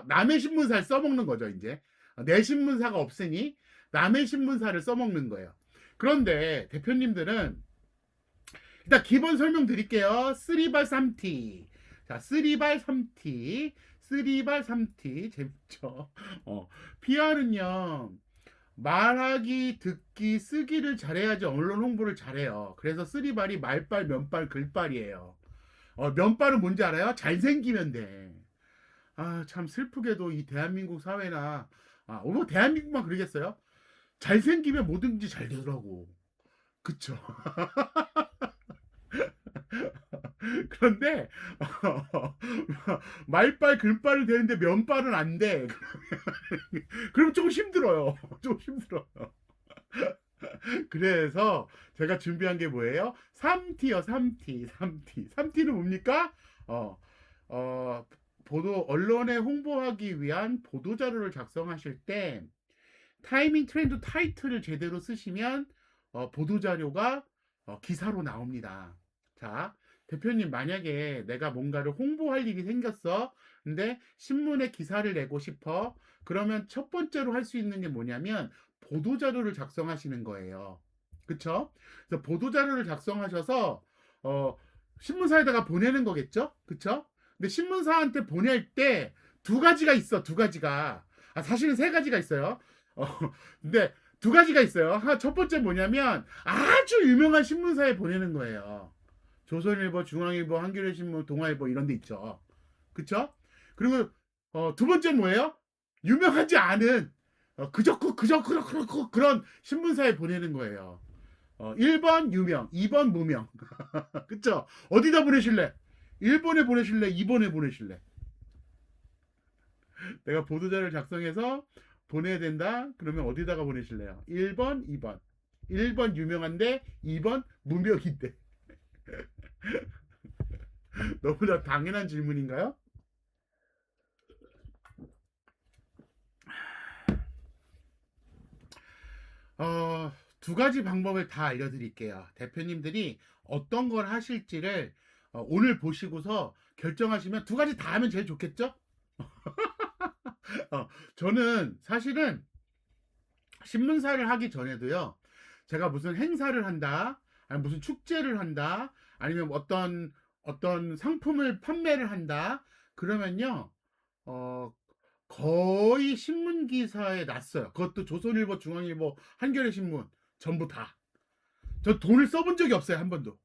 남의 신문사를 써먹는 거죠. 이제 내 신문사가 없으니 남의 신문사를 써먹는 거예요. 그런데 대표님들은 일단 기본 설명 드릴게요. 3발 3T. 자, 3발 3T. 3발 3T. 재밌죠? PR은요. 말하기, 듣기, 쓰기를 잘해야지 언론 홍보를 잘해요. 그래서 3발이 말발, 면발, 글발이에요. 면발은 뭔지 알아요? 잘생기면 돼. 참 슬프게도 이 대한민국 사회나 뭐 대한민국만 그러겠어요? 잘생기면 뭐든지 잘 되더라고. 그쵸? 그런데 말빨 글빨은 되는데 면빨은 안 돼. 그럼 조금 힘들어요. 좀 힘들어요. 그래서 제가 준비한 게 뭐예요? 3T요, 3T, 3T. 3T는 뭡니까? 어, 어, 언론에 홍보하기 위한 보도자료를 작성하실 때 타이밍 트렌드 타이틀을 제대로 쓰시면 보도자료가 기사로 나옵니다. 자, 대표님 만약에 내가 뭔가를 홍보할 일이 생겼어. 근데 신문에 기사를 내고 싶어. 그러면 첫 번째로 할 수 있는 게 뭐냐면 보도자료를 작성하시는 거예요. 그쵸? 그래서 보도자료를 작성하셔서 신문사에다가 보내는 거겠죠? 그쵸? 근데 신문사한테 보낼 때 두 가지가 있어. 두 가지가. 사실은 세 가지가 있어요. 근데 두 가지가 있어요. 첫 번째 뭐냐면 아주 유명한 신문사에 보내는 거예요. 조선일보, 중앙일보, 한겨레신문, 동아일보 이런 데 있죠. 그쵸? 그리고 두 번째 뭐예요? 유명하지 않은 그저 그런 신문사에 보내는 거예요. 1번 유명, 2번 무명. 그쵸? 어디다 보내실래? 1번에 보내실래? 2번에 보내실래? 내가 보도자를 작성해서 보내야 된다? 그러면 어디다가 보내실래요? 1번, 2번. 1번 유명한데 2번 무명인데. 너무나 당연한 질문인가요? 두 가지 방법을 다 알려드릴게요. 대표님들이 어떤 걸 하실지를 오늘 보시고서 결정하시면 두 가지 다 하면 제일 좋겠죠? 저는 사실은 신문사를 하기 전에도요, 제가 무슨 행사를 한다, 아니면 무슨 축제를 한다, 아니면 어떤 상품을 판매를 한다, 그러면요, 어, 거의 신문 기사에 났어요. 그것도 조선일보, 중앙일보, 한겨레신문 전부 다. 저 돈을 써본 적이 없어요, 한 번도.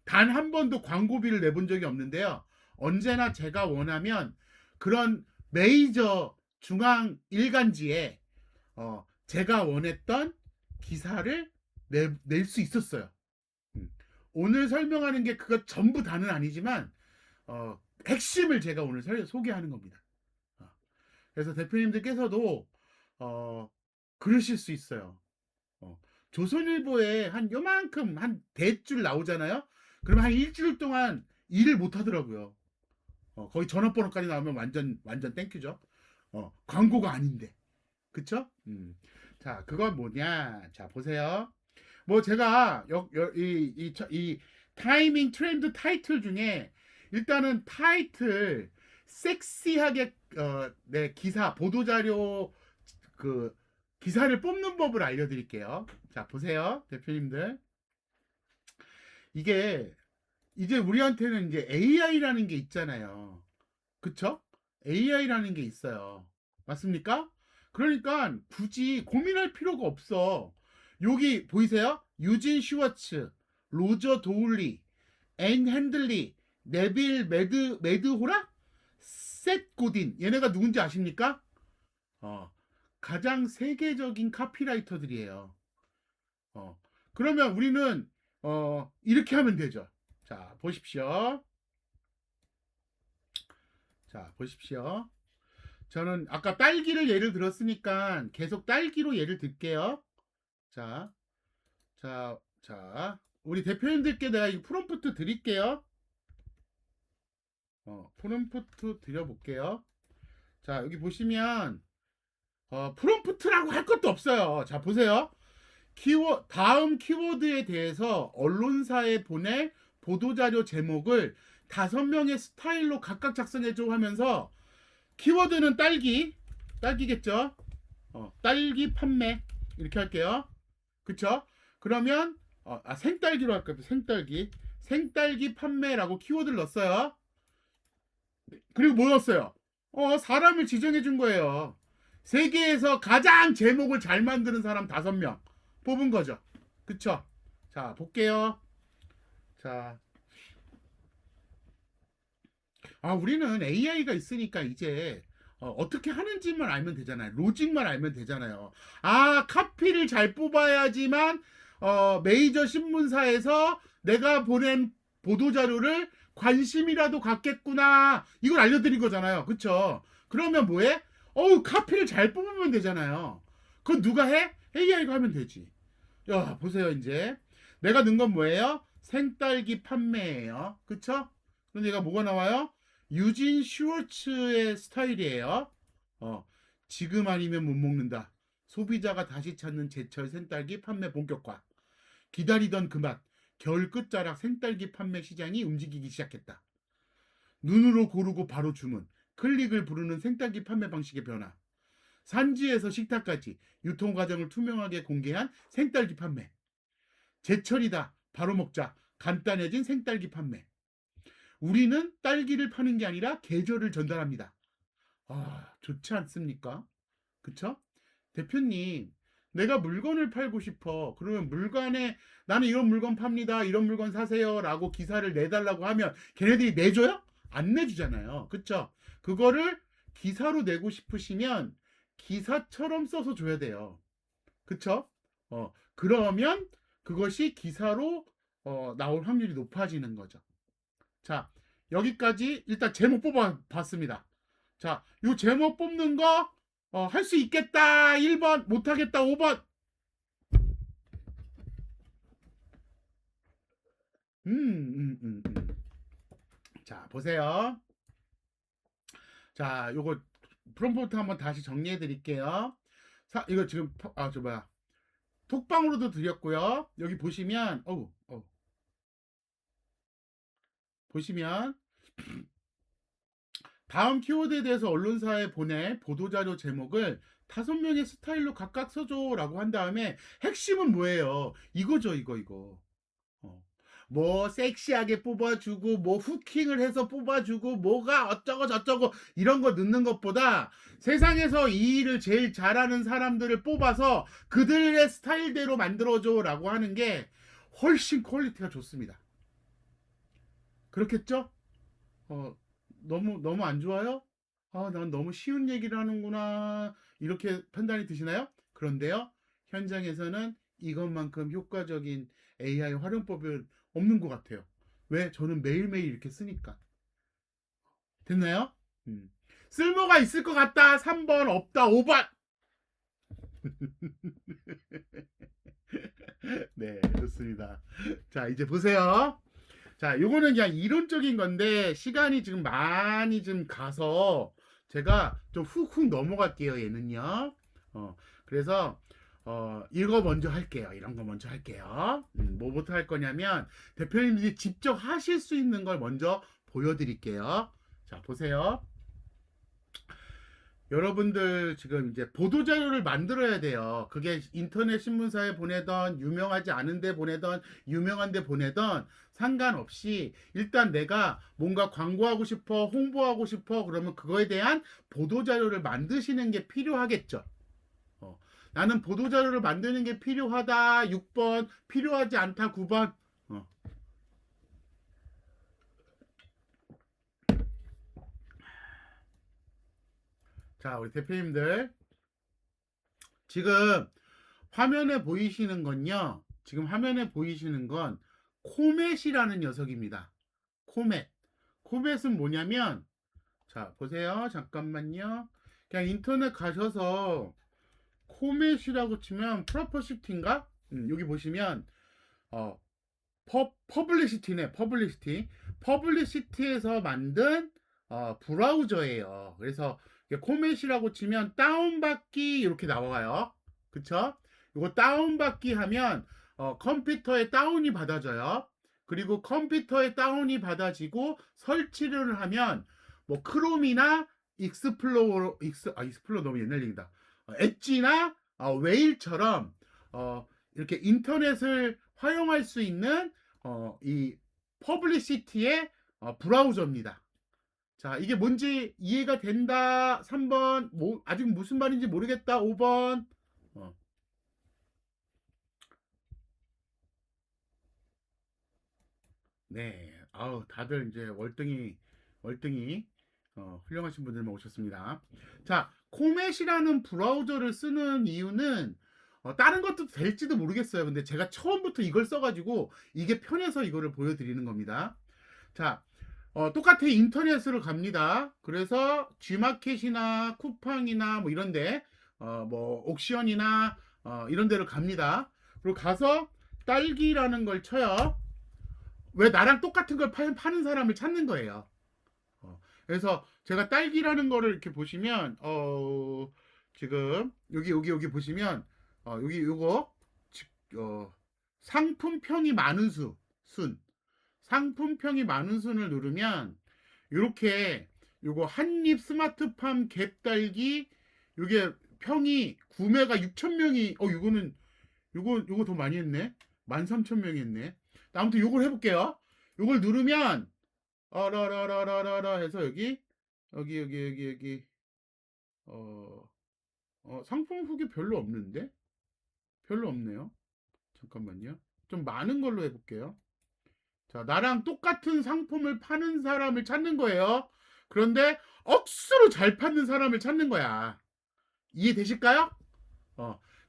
단 한 번도 광고비를 내본 적이 없는데요. 언제나 제가 원하면 그런 메이저 중앙 일간지에 제가 원했던 기사를 낼 수 있었어요. 오늘 설명하는 게 그거 전부 다는 아니지만 핵심을 제가 오늘 소개하는 겁니다. 그래서 대표님들께서도 그러실 수 있어요. 조선일보에 한 요만큼 한 대줄 나오잖아요. 그러면 한 일주일 동안 일을 못 하더라고요. 거의 전화번호까지 나오면 완전 땡큐죠. 광고가 아닌데. 그쵸? 자, 그건 뭐냐? 자, 보세요. 뭐 제가 이 타이밍 트렌드 타이틀 중에 일단은 타이틀 섹시하게 네, 기사 보도자료 그 기사를 뽑는 법을 알려드릴게요. 자, 보세요, 대표님들. 이게 이제 우리한테는 이제 AI라는 게 있잖아요. 그쵸? AI라는 게 있어요. 맞습니까? 그러니까 굳이 고민할 필요가 없어. 여기 보이세요? 유진 슈워츠, 로저 도울리, 앤 핸들리, 네빌 매드호라, 셋 고딘. 얘네가 누군지 아십니까? 가장 세계적인 카피라이터들이에요. 그러면 우리는 이렇게 하면 되죠. 자, 보십시오. 자, 보십시오. 저는 아까 딸기를 예를 들었으니까 계속 딸기로 예를 들게요. 자, 자, 우리 대표님들께 내가 이 프롬프트 드릴게요. 프롬프트 드려볼게요. 자, 여기 보시면 프롬프트라고 할 것도 없어요. 자, 보세요. 다음 키워드에 대해서 언론사에 보낼 보도자료 제목을 5명의 스타일로 각각 작성해줘 하면서 키워드는 딸기겠죠? 딸기 판매 이렇게 할게요. 그쵸? 그러면 생딸기로 할까요? 생딸기 판매라고 키워드를 넣었어요. 그리고 뭐 넣었어요? 사람을 지정해 준 거예요. 세계에서 가장 제목을 잘 만드는 사람 5명 뽑은 거죠. 그쵸? 자, 볼게요. 자, 우리는 AI가 있으니까 이제 어떻게 하는지만 알면 되잖아요. 로직만 알면 되잖아요. 카피를 잘 뽑아야지만 메이저 신문사에서 내가 보낸 보도자료를 관심이라도 갖겠구나. 이걸 알려드린 거잖아요. 그쵸? 그러면 뭐해? 카피를 잘 뽑으면 되잖아요. 그건 누가 해? AI가 하면 되지. 야, 보세요, 이제. 내가 넣은 건 뭐예요? 생딸기 판매예요. 그쵸? 그럼 얘가 뭐가 나와요? 유진 슈워츠의 스타일이에요. 지금 아니면 못 먹는다. 소비자가 다시 찾는 제철 생딸기 판매 본격화. 기다리던 그 맛. 겨울 끝자락 생딸기 판매 시장이 움직이기 시작했다. 눈으로 고르고 바로 주문. 클릭을 부르는 생딸기 판매 방식의 변화. 산지에서 식탁까지 유통 과정을 투명하게 공개한 생딸기 판매. 제철이다. 바로 먹자. 간단해진 생딸기 판매. 우리는 딸기를 파는 게 아니라 계절을 전달합니다. 좋지 않습니까? 그쵸? 대표님, 내가 물건을 팔고 싶어. 그러면 물건에 나는 이런 물건 팝니다. 이런 물건 사세요. 라고 기사를 내달라고 하면 걔네들이 내줘요? 안 내주잖아요. 그쵸? 그거를 기사로 내고 싶으시면 기사처럼 써서 줘야 돼요. 그쵸? 그러면 그것이 기사로 나올 확률이 높아지는 거죠. 자, 여기까지 일단 제목 뽑아 봤습니다. 자, 요 제목 뽑는 거 할 수 있겠다 1번, 못하겠다 5번. 자, 보세요. 자, 요거 프롬프트 한번 다시 정리해 드릴게요. 이거 지금 저 뭐야, 톡방으로도 드렸고요. 여기 보시면 보시면 다음 키워드에 대해서 언론사에 보내 보도자료 제목을 5명의 스타일로 각각 써줘라고 한 다음에 핵심은 뭐예요? 이거죠, 이거. 뭐 섹시하게 뽑아주고 뭐 후킹을 해서 뽑아주고 뭐가 어쩌고 저쩌고 이런 거 넣는 것보다 세상에서 이 일을 제일 잘하는 사람들을 뽑아서 그들의 스타일대로 만들어줘라고 하는 게 훨씬 퀄리티가 좋습니다. 그렇겠죠? 너무 안 좋아요? 난 너무 쉬운 얘기를 하는구나. 이렇게 판단이 드시나요? 그런데요, 현장에서는 이것만큼 효과적인 AI 활용법은 없는 것 같아요. 왜? 저는 매일매일 이렇게 쓰니까. 됐나요? 쓸모가 있을 것 같다. 3번, 없다. 5번. 네, 좋습니다. 자, 이제 보세요. 자, 요거는 그냥 이론적인 건데 시간이 지금 많이 좀 가서 제가 좀 훅훅 넘어갈게요. 얘는요. 그래서 이거 먼저 할게요. 이런 거 먼저 할게요. 뭐부터 할 거냐면 대표님들이 직접 하실 수 있는 걸 먼저 보여드릴게요. 자, 보세요. 여러분들 지금 이제 보도자료를 만들어야 돼요. 그게 인터넷 신문사에 보내던, 유명하지 않은데 보내던, 유명한데 보내던 상관없이 일단 내가 뭔가 광고하고 싶어, 홍보하고 싶어, 그러면 그거에 대한 보도자료를 만드시는 게 필요하겠죠. 나는 보도자료를 만드는 게 필요하다 6번, 필요하지 않다 9번. 자, 우리 대표님들 지금 화면에 보이시는 건요. 지금 화면에 보이시는 건 코멧이라는 녀석입니다. 코멧. 코멧은 뭐냐면, 자, 보세요. 잠깐만요. 그냥 인터넷 가셔서 코멧이라고 치면 프로퍼시티인가? 여기 보시면 퍼블리시티네. 퍼블리시티에서 만든 브라우저예요. 그래서 코멧이라고 치면 다운받기 이렇게 나와요. 그쵸? 이거 다운받기 하면 컴퓨터에 다운이 받아져요. 그리고 컴퓨터에 다운이 받아지고 설치를 하면 뭐 크롬이나 익스플로러 너무 옛날 얘기다. 엣지나 웨일처럼 이렇게 인터넷을 활용할 수 있는 이 퍼블리시티의 브라우저입니다. 자, 이게 뭔지 이해가 된다. 3번. 아직 무슨 말인지 모르겠다. 5번. 네. 다들 이제 월등히 훌륭하신 분들만 오셨습니다. 자, 코멧이라는 브라우저를 쓰는 이유는 다른 것도 될지도 모르겠어요. 근데 제가 처음부터 이걸 써가지고 이게 편해서 이거를 보여드리는 겁니다. 자, 똑같아 인터넷으로 갑니다. 그래서 G마켓이나 쿠팡이나 뭐 이런데 뭐 옥션이나 이런 데로 갑니다. 그리고 가서 딸기라는 걸 쳐요. 왜 나랑 똑같은 걸 파는 사람을 찾는 거예요. 그래서 제가 딸기라는 거를 이렇게 보시면 지금 여기 보시면 여기 요거 상품평이 많은 순 상품평이 많은 순을 누르면 이렇게 요거 한입 스마트팜 갭딸기 요게 평이 구매가 6,000명이 요거 더 많이 했네. 13,000명이 했네. 아무튼 요걸 해볼게요. 요걸 누르면 라라라라라라 해서 여기 상품 후기 별로 없는데? 별로 없네요. 잠깐만요. 좀 많은 걸로 해볼게요. 자, 나랑 똑같은 상품을 파는 사람을 찾는 거예요. 그런데 억수로 잘 파는 사람을 찾는 거야. 이해되실까요?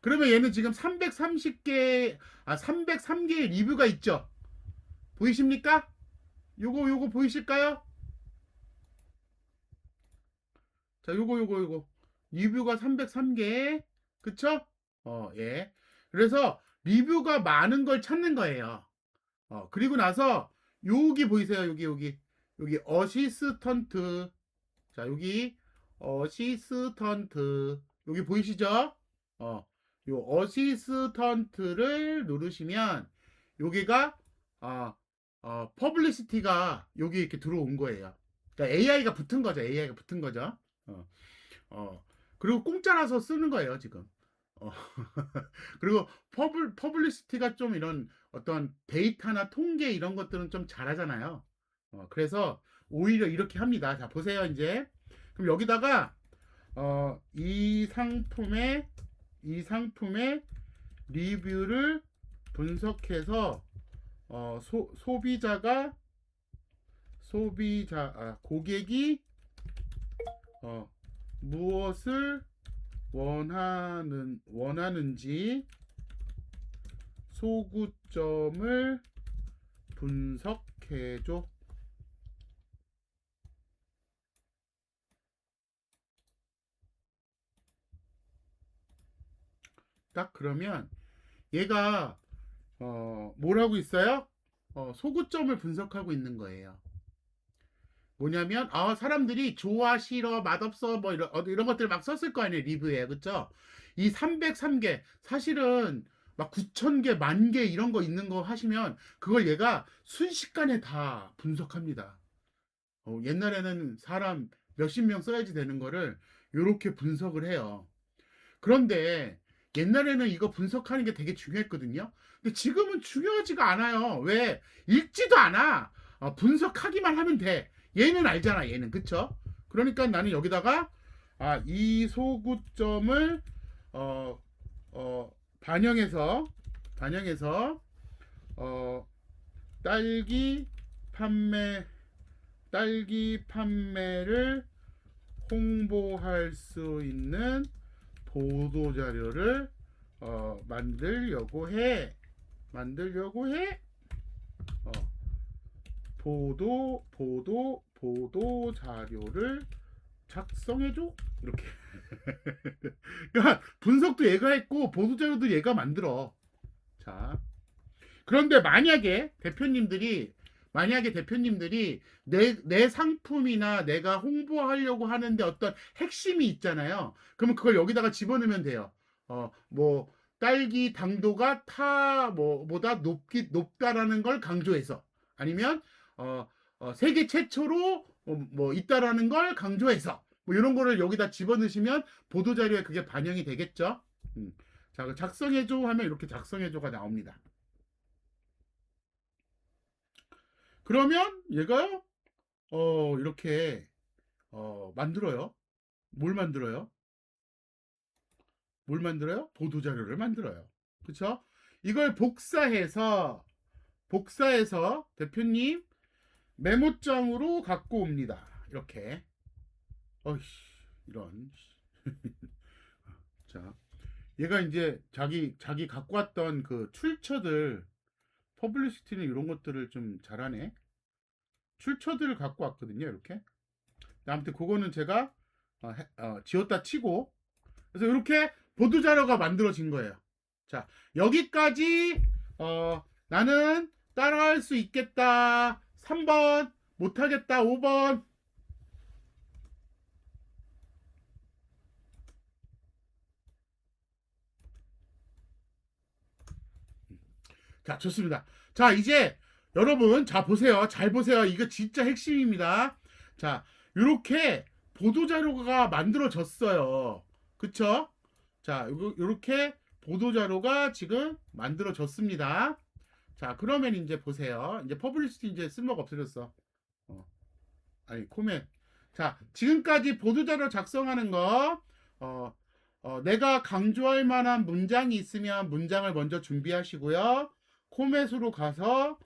그러면 얘는 지금 330개, 303개의 리뷰가 있죠. 보이십니까? 요거 보이실까요? 자, 요거. 리뷰가 303개. 그쵸? 예. 그래서 리뷰가 많은 걸 찾는 거예요. 그리고 나서 여기 보이세요? 여기 어시스턴트. 자, 여기 어시스턴트. 여기 보이시죠? 어, 요 어시스턴트를 누르시면 여기가 퍼블리시티가 여기 이렇게 들어온 거예요. 그러니까 AI가 붙은 거죠. AI가 붙은 거죠. 어, 어. 그리고 공짜라서 쓰는 거예요, 지금. 어. 그리고 퍼블리시티가 좀 이런 어떤 데이터나 통계 이런 것들은 좀 잘하잖아요. 그래서 오히려 이렇게 합니다. 자, 보세요, 이제. 그럼 여기다가 이 상품의 리뷰를 분석해서 고객이 무엇을 원하는지 소구점을 분석해줘. 딱 그러면 얘가 뭘 하고 있어요? 소구점을 분석하고 있는 거예요. 뭐냐면 사람들이 좋아, 싫어, 맛없어 뭐 이런 것들 막 썼을 거 아니에요, 리뷰에. 그쵸? 이 303개 사실은 막 9,000개, 10,000개 이런 거 있는 거 하시면 그걸 얘가 순식간에 다 분석합니다. 옛날에는 사람 몇십 명 써야지 되는 거를 이렇게 분석을 해요. 그런데 옛날에는 이거 분석하는 게 되게 중요했거든요. 근데 지금은 중요하지가 않아요. 왜? 읽지도 않아. 분석하기만 하면 돼. 얘는 알잖아, 얘는. 그쵸? 그러니까 나는 여기다가 이 소구점을 어, 반영해서 어, 딸기 판매 딸기 판매를 홍보할 수 있는 보도 자료를 만들려고 해. 어, 보도 자료를 작성해줘. 이렇게. 그러니까 분석도 얘가 했고 보도 자료도 얘가 만들어. 자, 그런데 만약에 대표님들이 내 상품이나 내가 홍보하려고 하는데 어떤 핵심이 있잖아요. 그러면 그걸 여기다가 집어넣으면 돼요. 뭐 딸기 당도가 타뭐보다 높다라는 걸 강조해서, 아니면 세계 최초로 뭐 있다라는 걸 강조해서, 뭐 이런 거를 여기다 집어넣으시면 보도 자료에 그게 반영이 되겠죠. 자, 작성해줘 하면 이렇게 작성해줘가 나옵니다. 그러면 얘가요, 이렇게, 만들어요. 뭘 만들어요? 보도자료를 만들어요. 그쵸? 이걸 복사해서 대표님 메모장으로 갖고 옵니다. 이렇게. 어이씨, 이런. 자, 얘가 이제 자기 갖고 왔던 그 출처들, 퍼블리시티는 이런 것들을 좀 잘하네. 출처들을 갖고 왔거든요, 이렇게. 아무튼 그거는 제가 지웠다 치고, 그래서 이렇게 보도자료가 만들어진 거예요. 자, 여기까지 나는 따라할 수 있겠다. 3번 못하겠다. 5번. 자, 좋습니다. 자, 이제 여러분, 자, 보세요. 잘 보세요. 이거 진짜 핵심입니다. 자, 이렇게 보도자료가 만들어졌어요. 그쵸? 자, 이렇게 보도자료가 지금 만들어졌습니다. 자, 그러면 이제 보세요. 이제 퍼블리시티 이제 쓸모가 없어졌어. 아니, 코멘. 자, 지금까지 보도자료 작성하는 거, 내가 강조할 만한 문장이 있으면 문장을 먼저 준비하시고요. 코멘으로 가서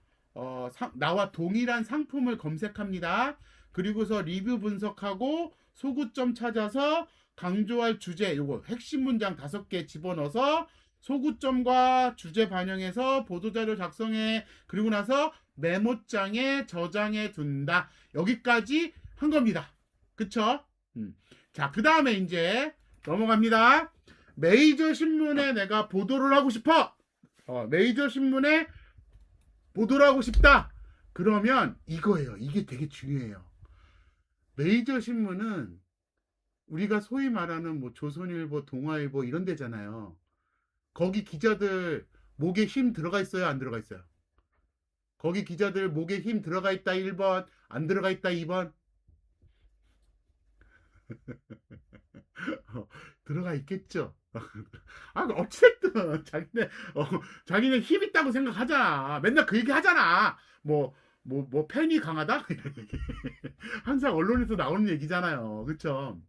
나와 동일한 상품을 검색합니다. 그리고서 리뷰 분석하고 소구점 찾아서 강조할 주제 요거 핵심 문장 5개 집어넣어서 소구점과 주제 반영해서 보도자료 작성해. 그리고 나서 메모장에 저장해 둔다. 여기까지 한 겁니다. 그쵸? 자, 그 다음에 이제 넘어갑니다. 메이저 신문에 내가 보도를 하고 싶어. 메이저 신문에 보도를 하고 싶다. 그러면 이거예요. 이게 되게 중요해요. 메이저 신문은 우리가 소위 말하는 뭐 조선일보, 동아일보 이런 데잖아요. 거기 기자들 목에 힘 들어가 있어요? 안 들어가 있어요? 거기 기자들 목에 힘 들어가 있다 1번, 안 들어가 있다 2번? 들어가 있겠죠. 아, 어쨌든 자기네 힘 있다고 생각하잖아. 맨날 그 얘기 하잖아. 뭐 팬이 강하다? 항상 언론에서 나오는 얘기잖아요. 그쵸?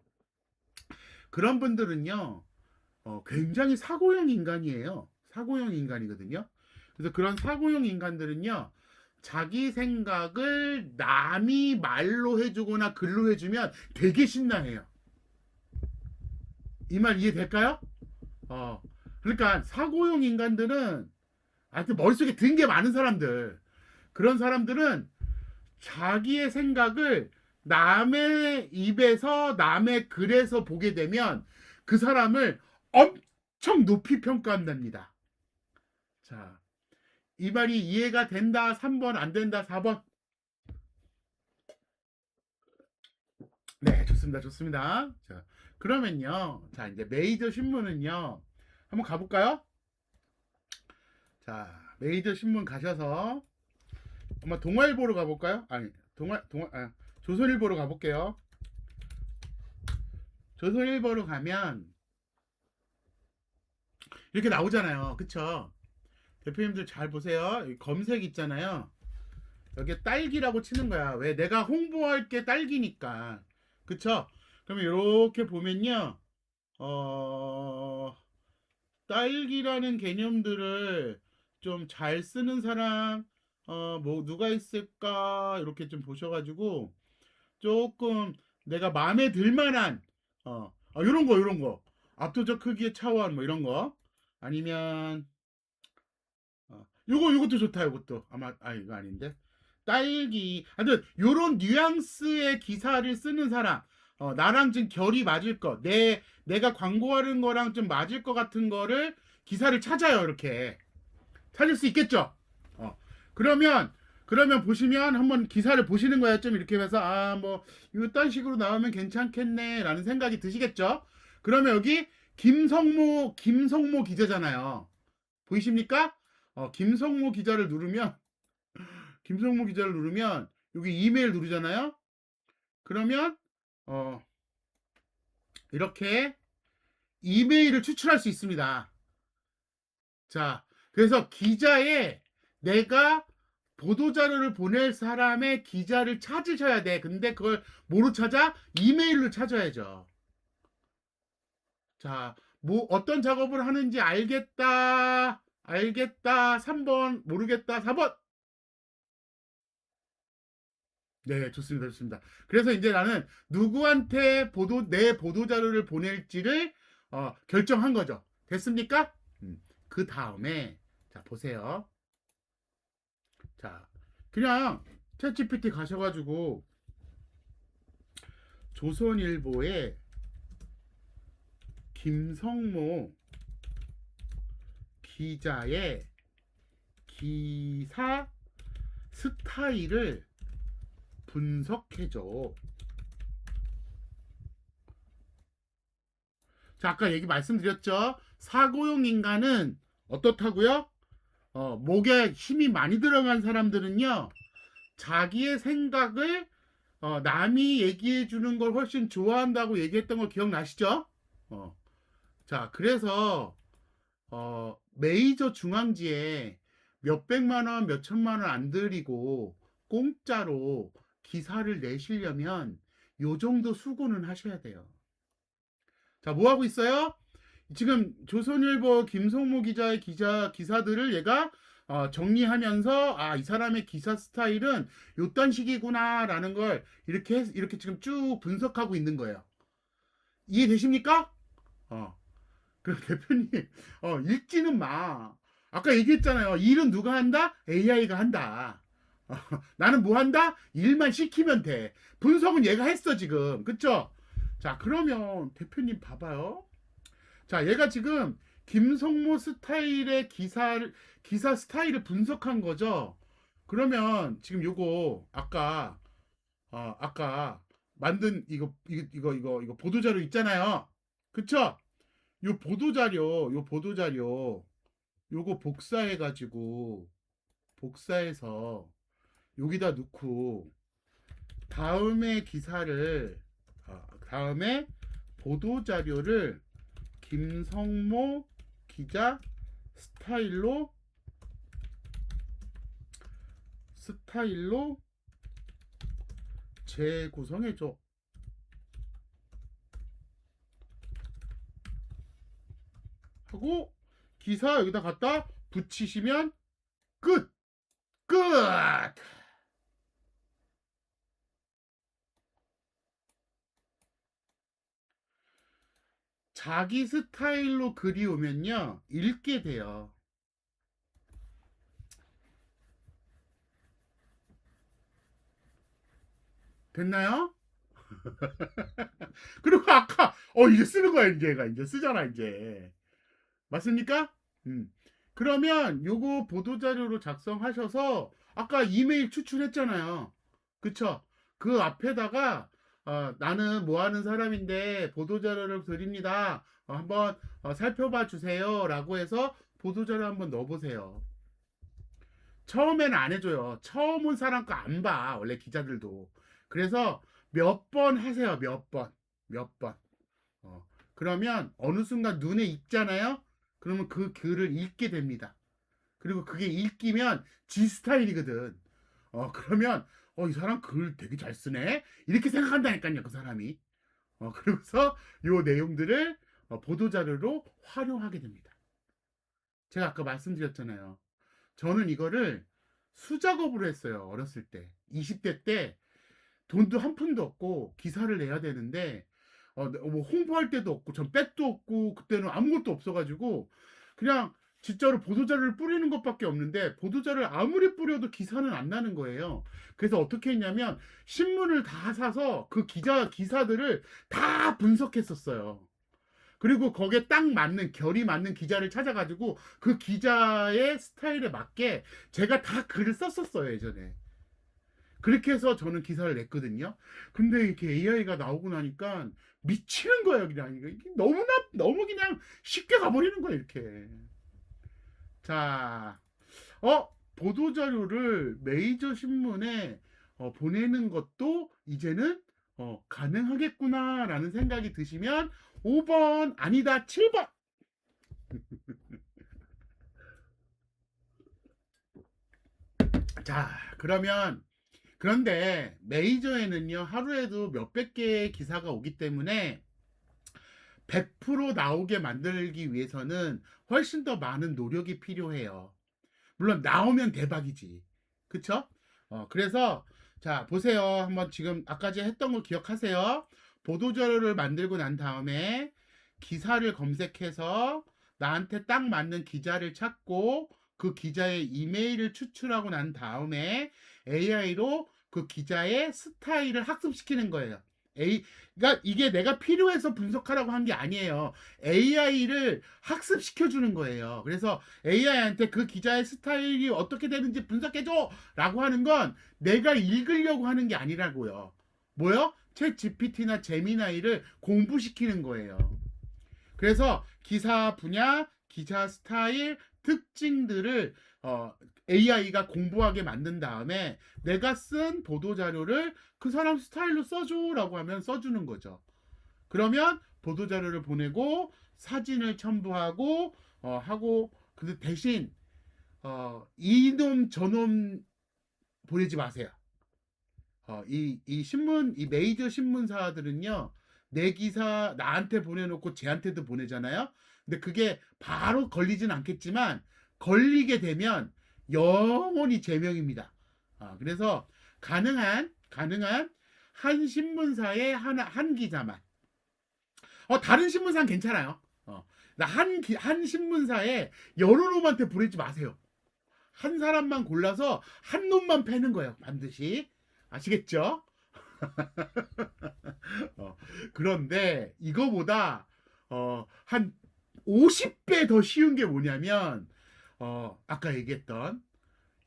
그런 분들은요, 굉장히 사고형 인간이에요. 사고형 인간이거든요. 그래서 그런 사고형 인간들은요, 자기 생각을 남이 말로 해주거나 글로 해주면 되게 신나해요. 이 말 이해될까요? 그러니까 사고형 인간들은 하여튼 머릿속에 든 게 많은 사람들, 그런 사람들은 자기의 생각을 남의 입에서 남의 글에서 보게 되면 그 사람을 엄청 높이 평가한답니다. 자, 이 말이 이해가 된다 3번, 안 된다 4번. 네, 좋습니다. 좋습니다. 자, 그러면요. 자, 이제 메이저 신문은요. 한번 가볼까요? 자, 메이저 신문 가셔서 아마 동아일보로 가볼까요? 아니, 조선일보로 가볼게요. 조선일보로 가면 이렇게 나오잖아요. 그쵸? 대표님들 잘 보세요. 검색 있잖아요. 여기에 딸기라고 치는 거야. 왜? 내가 홍보할 게 딸기니까. 그쵸? 그러면 이렇게 보면요. 딸기라는 개념들을 좀 잘 쓰는 사람, 뭐, 누가 있을까? 이렇게 좀 보셔가지고, 조금 내가 마음에 들 만한, 요런 거. 압도적 크기의 차원, 뭐, 이런 거. 아니면, 요것도 좋다, 요것도. 이거 아닌데. 딸기. 하여튼, 요런 뉘앙스의 기사를 쓰는 사람, 나랑 좀 결이 맞을 거, 내가 광고하는 거랑 좀 맞을 것 같은 거를 기사를 찾아요, 이렇게. 찾을 수 있겠죠? 그러면 보시면 한번 기사를 보시는 거예요. 좀 이렇게 해서, 뭐, 이딴 식으로 나오면 괜찮겠네, 라는 생각이 드시겠죠? 그러면 여기 김성모 기자잖아요. 보이십니까? 김성모 기자를 누르면, 여기 이메일 누르잖아요? 그러면, 이렇게 이메일을 추출할 수 있습니다. 자, 그래서 기자의 내가 보도자료를 보낼 사람의 기자를 찾으셔야 돼. 근데 그걸 뭐로 찾아? 이메일로 찾아야죠. 자, 뭐 어떤 작업을 하는지 알겠다. 3번. 모르겠다. 4번. 네, 좋습니다. 좋습니다. 그래서 이제 나는 누구한테 내 보도자료를 보낼지를 결정한 거죠. 됐습니까? 그 다음에 자, 보세요. 자, 그냥 챗GPT 가셔가지고 조선일보의 김성모 기자의 기사 스타일을 분석해줘. 자, 아까 말씀드렸죠? 사고용 인간은 어떻다고요? 목에 힘이 많이 들어간 사람들은요, 자기의 생각을 남이 얘기해 주는 걸 훨씬 좋아한다고 얘기했던 거 기억나시죠? 자, 그래서 메이저 중앙지에 몇백만 원, 몇천만 원 안 들이고 공짜로 기사를 내시려면 요 정도 수고는 하셔야 돼요. 자, 뭐 하고 있어요? 지금 조선일보 김성모 기자의 기사들을 얘가 정리하면서 이 사람의 기사 스타일은 요딴 식이구나 라는 걸 이렇게 지금 쭉 분석하고 있는 거예요. 이해되십니까? 어. 그 대표님, 읽지는 마. 아까 얘기했잖아요. 일은 누가 한다? AI가 한다. 어, 나는 뭐 한다? 일만 시키면 돼. 분석은 얘가 했어, 지금. 그쵸? 자, 그러면 대표님 봐봐요. 자, 얘가 지금 김성모 스타일의 기사 스타일을 분석한 거죠. 그러면 지금 요거, 아까 만든 이거 보도자료 있잖아요. 그쵸? 요 보도자료, 요거 복사해서 여기다 넣고, 다음에 다음에 보도자료를 김성모 기자 스타일로, 스타일로 재구성해줘. 하고, 기사 여기다 갖다 붙이시면 끝! 끝! 자기 스타일로 글이 오면요, 읽게 돼요. 됐나요? 그리고 아까, 이제 쓰는 거야, 이제 얘가. 이제 쓰잖아, 이제. 맞습니까? 음. 그러면 요거 보도자료로 작성하셔서, 아까 이메일 추출했잖아요. 그쵸? 그 앞에다가, 나는 뭐 하는 사람인데, 보도자료를 드립니다. 한번 살펴봐 주세요. 라고 해서 보도자료 한번 넣어보세요. 처음에는 안 해줘요. 처음 온 사람 거 안 봐. 원래 기자들도. 그래서 몇 번 하세요. 몇 번. 몇 번. 그러면 어느 순간 눈에 익잖아요. 그러면 그 글을 읽게 됩니다. 그리고 그게 읽히면 지 스타일이거든. 그러면 이 사람 글 되게 잘 쓰네. 이렇게 생각한다니까요. 그 사람이. 그러면서 요 내용들을 보도자료로 활용하게 됩니다. 제가 아까 말씀드렸잖아요. 저는 이거를 수작업으로 했어요. 어렸을 때. 20대 때 돈도 한 푼도 없고 기사를 내야 되는데 뭐 홍보할 데도 없고 전 백도 없고 그때는 아무것도 없어가지고 그냥 진짜로 보도자료를 뿌리는 것밖에 없는데 보도자료를 아무리 뿌려도 기사는 안 나는 거예요. 그래서 어떻게 했냐면 신문을 다 사서 그 기사들을 다 분석했었어요. 그리고 거기에 딱 맞는 결이 맞는 기자를 찾아가지고 그 기자의 스타일에 맞게 제가 다 글을 썼었어요, 예전에. 그렇게 해서 저는 기사를 냈거든요. 근데 이렇게 AI가 나오고 나니까 미치는 거예요, 그냥. 이게 너무 그냥 쉽게 가버리는 거예요, 이렇게. 자, 보도자료를 메이저 신문에 보내는 것도 이제는 가능하겠구나라는 생각이 드시면 5번, 아니다, 7번. 자, 그런데 메이저에는요, 하루에도 몇백 개의 기사가 오기 때문에 100% 나오게 만들기 위해서는 훨씬 더 많은 노력이 필요해요. 물론 나오면 대박이지. 그쵸? 그래서 자, 보세요. 한번 지금 아까 제가 했던 거 기억하세요? 보도자료를 만들고 난 다음에 기사를 검색해서 나한테 딱 맞는 기자를 찾고 그 기자의 이메일을 추출하고 난 다음에 AI로 그 기자의 스타일을 학습시키는 거예요. 그러니까 이게 내가 필요해서 분석하라고 한 게 아니에요. AI를 학습시켜 주는 거예요. 그래서 AI한테 그 기자의 스타일이 어떻게 되는지 분석해줘! 라고 하는 건 내가 읽으려고 하는 게 아니라고요. 뭐요? 챗 GPT나 제미나이를 공부시키는 거예요. 그래서 기사 분야, 기자 스타일, 특징들을 AI가 공부하게 만든 다음에 내가 쓴 보도자료를 그 사람 스타일로 써줘라고 하면 써주는 거죠. 그러면 보도자료를 보내고 사진을 첨부하고 하고 근데 대신 이놈 저놈 보내지 마세요. 이 메이저 신문사들은요, 내 기사 나한테 보내놓고 쟤한테도 보내잖아요. 근데 그게 바로 걸리진 않겠지만, 걸리게 되면 영원히 제명입니다. 그래서 가능한 한 신문사에 한 기자만, 다른 신문사는 괜찮아요. 한 신문사에 여러 놈한테 보내지 마세요. 한 사람만 골라서 한 놈만 패는 거예요. 반드시. 아시겠죠? 어, 그런데 이거보다 한 50배 더 쉬운 게 뭐냐면 아까 얘기했던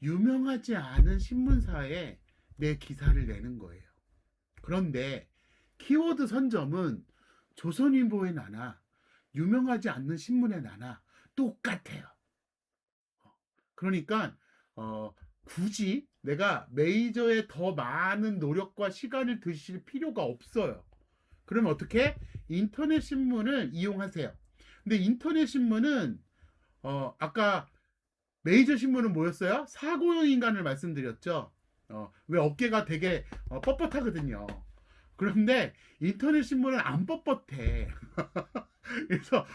유명하지 않은 신문사에 내 기사를 내는 거예요. 그런데 키워드 선점은 조선일보에 나나 유명하지 않는 신문에 나나 똑같아요. 그러니까 굳이 내가 메이저에 더 많은 노력과 시간을 드실 필요가 없어요. 그러면 어떻게? 인터넷 신문을 이용하세요. 근데 인터넷 신문은 아까 메이저 신문은 뭐였어요? 사고형 인간을 말씀드렸죠. 왜 어깨가 되게 뻣뻣하거든요. 그런데 인터넷 신문은 안 뻣뻣해. 그래서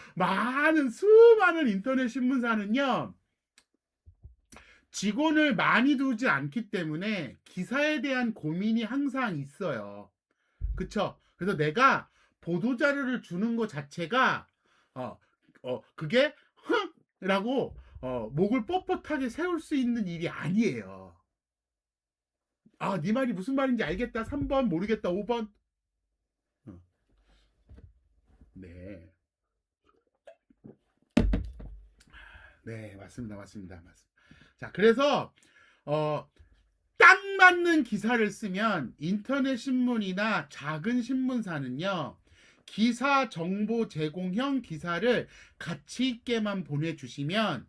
수많은 인터넷 신문사는요, 직원을 많이 두지 않기 때문에 기사에 대한 고민이 항상 있어요. 그쵸? 그래서 내가 보도자료를 주는 것 자체가, 그게, 흥! 라고, 목을 뻣뻣하게 세울 수 있는 일이 아니에요. 네 말이 무슨 말인지 알겠다. 3번, 모르겠다. 5번. 네. 네, 맞습니다. 맞습니다. 맞습니다. 자, 그래서, 딱 맞는 기사를 쓰면 인터넷 신문이나 작은 신문사는요, 기사 정보 제공형 기사를 가치 있게만 보내주시면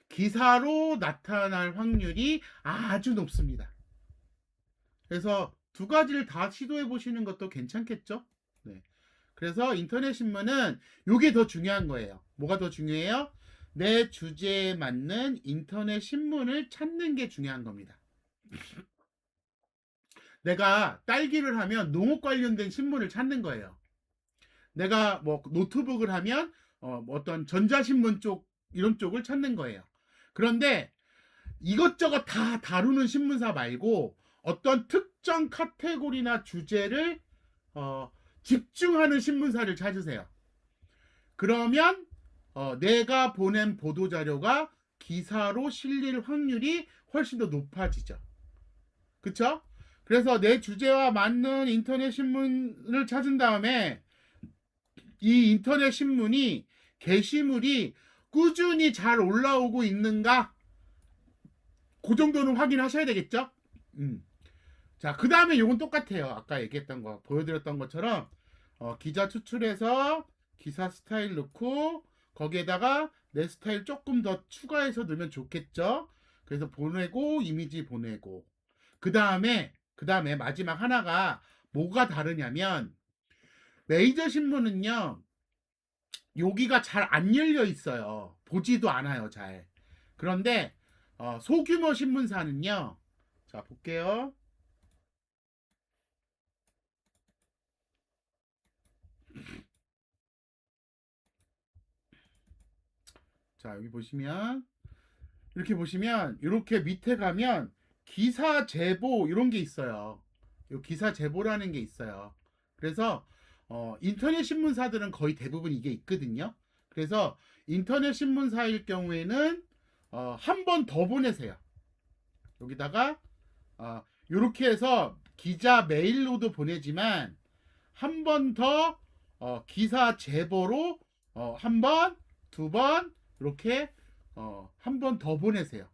기사로 나타날 확률이 아주 높습니다. 그래서 두 가지를 다 시도해 보시는 것도 괜찮겠죠? 네. 그래서 인터넷 신문은 이게 더 중요한 거예요. 뭐가 더 중요해요? 내 주제에 맞는 인터넷 신문을 찾는 게 중요한 겁니다. 내가 딸기를 하면 농업 관련된 신문을 찾는 거예요. 내가 뭐 노트북을 하면 어떤 전자신문 쪽 이런 쪽을 찾는 거예요. 그런데 이것저것 다 다루는 신문사 말고 어떤 특정 카테고리나 주제를 집중하는 신문사를 찾으세요. 그러면 내가 보낸 보도자료가 기사로 실릴 확률이 훨씬 더 높아지죠. 그쵸? 그래서 내 주제와 맞는 인터넷 신문을 찾은 다음에 이 인터넷 신문이 게시물이 꾸준히 잘 올라오고 있는가? 그 정도는 확인하셔야 되겠죠? 자, 그 다음에 이건 똑같아요. 아까 얘기했던 거, 보여드렸던 것처럼 기자 추출해서 기사 스타일 넣고 거기에다가 내 스타일 조금 더 추가해서 넣으면 좋겠죠? 그래서 보내고 이미지 보내고 그 다음에 마지막 하나가 뭐가 다르냐면 메이저 신문은요 여기가 잘 안 열려 있어요. 보지도 않아요 잘. 그런데 소규모 신문사는요 자 볼게요. 자 여기 보시면 이렇게 보시면 이렇게 밑에 가면 기사 제보 이런 게 있어요. 요 기사 제보라는 게 있어요. 그래서 인터넷 신문사들은 거의 대부분 이게 있거든요. 그래서 인터넷 신문사일 경우에는 한 번 더 보내세요. 여기다가 이렇게 해서 기자 메일로도 보내지만 한 번 더 기사 제보로 한 번, 두 번 이렇게 한 번 더 보내세요.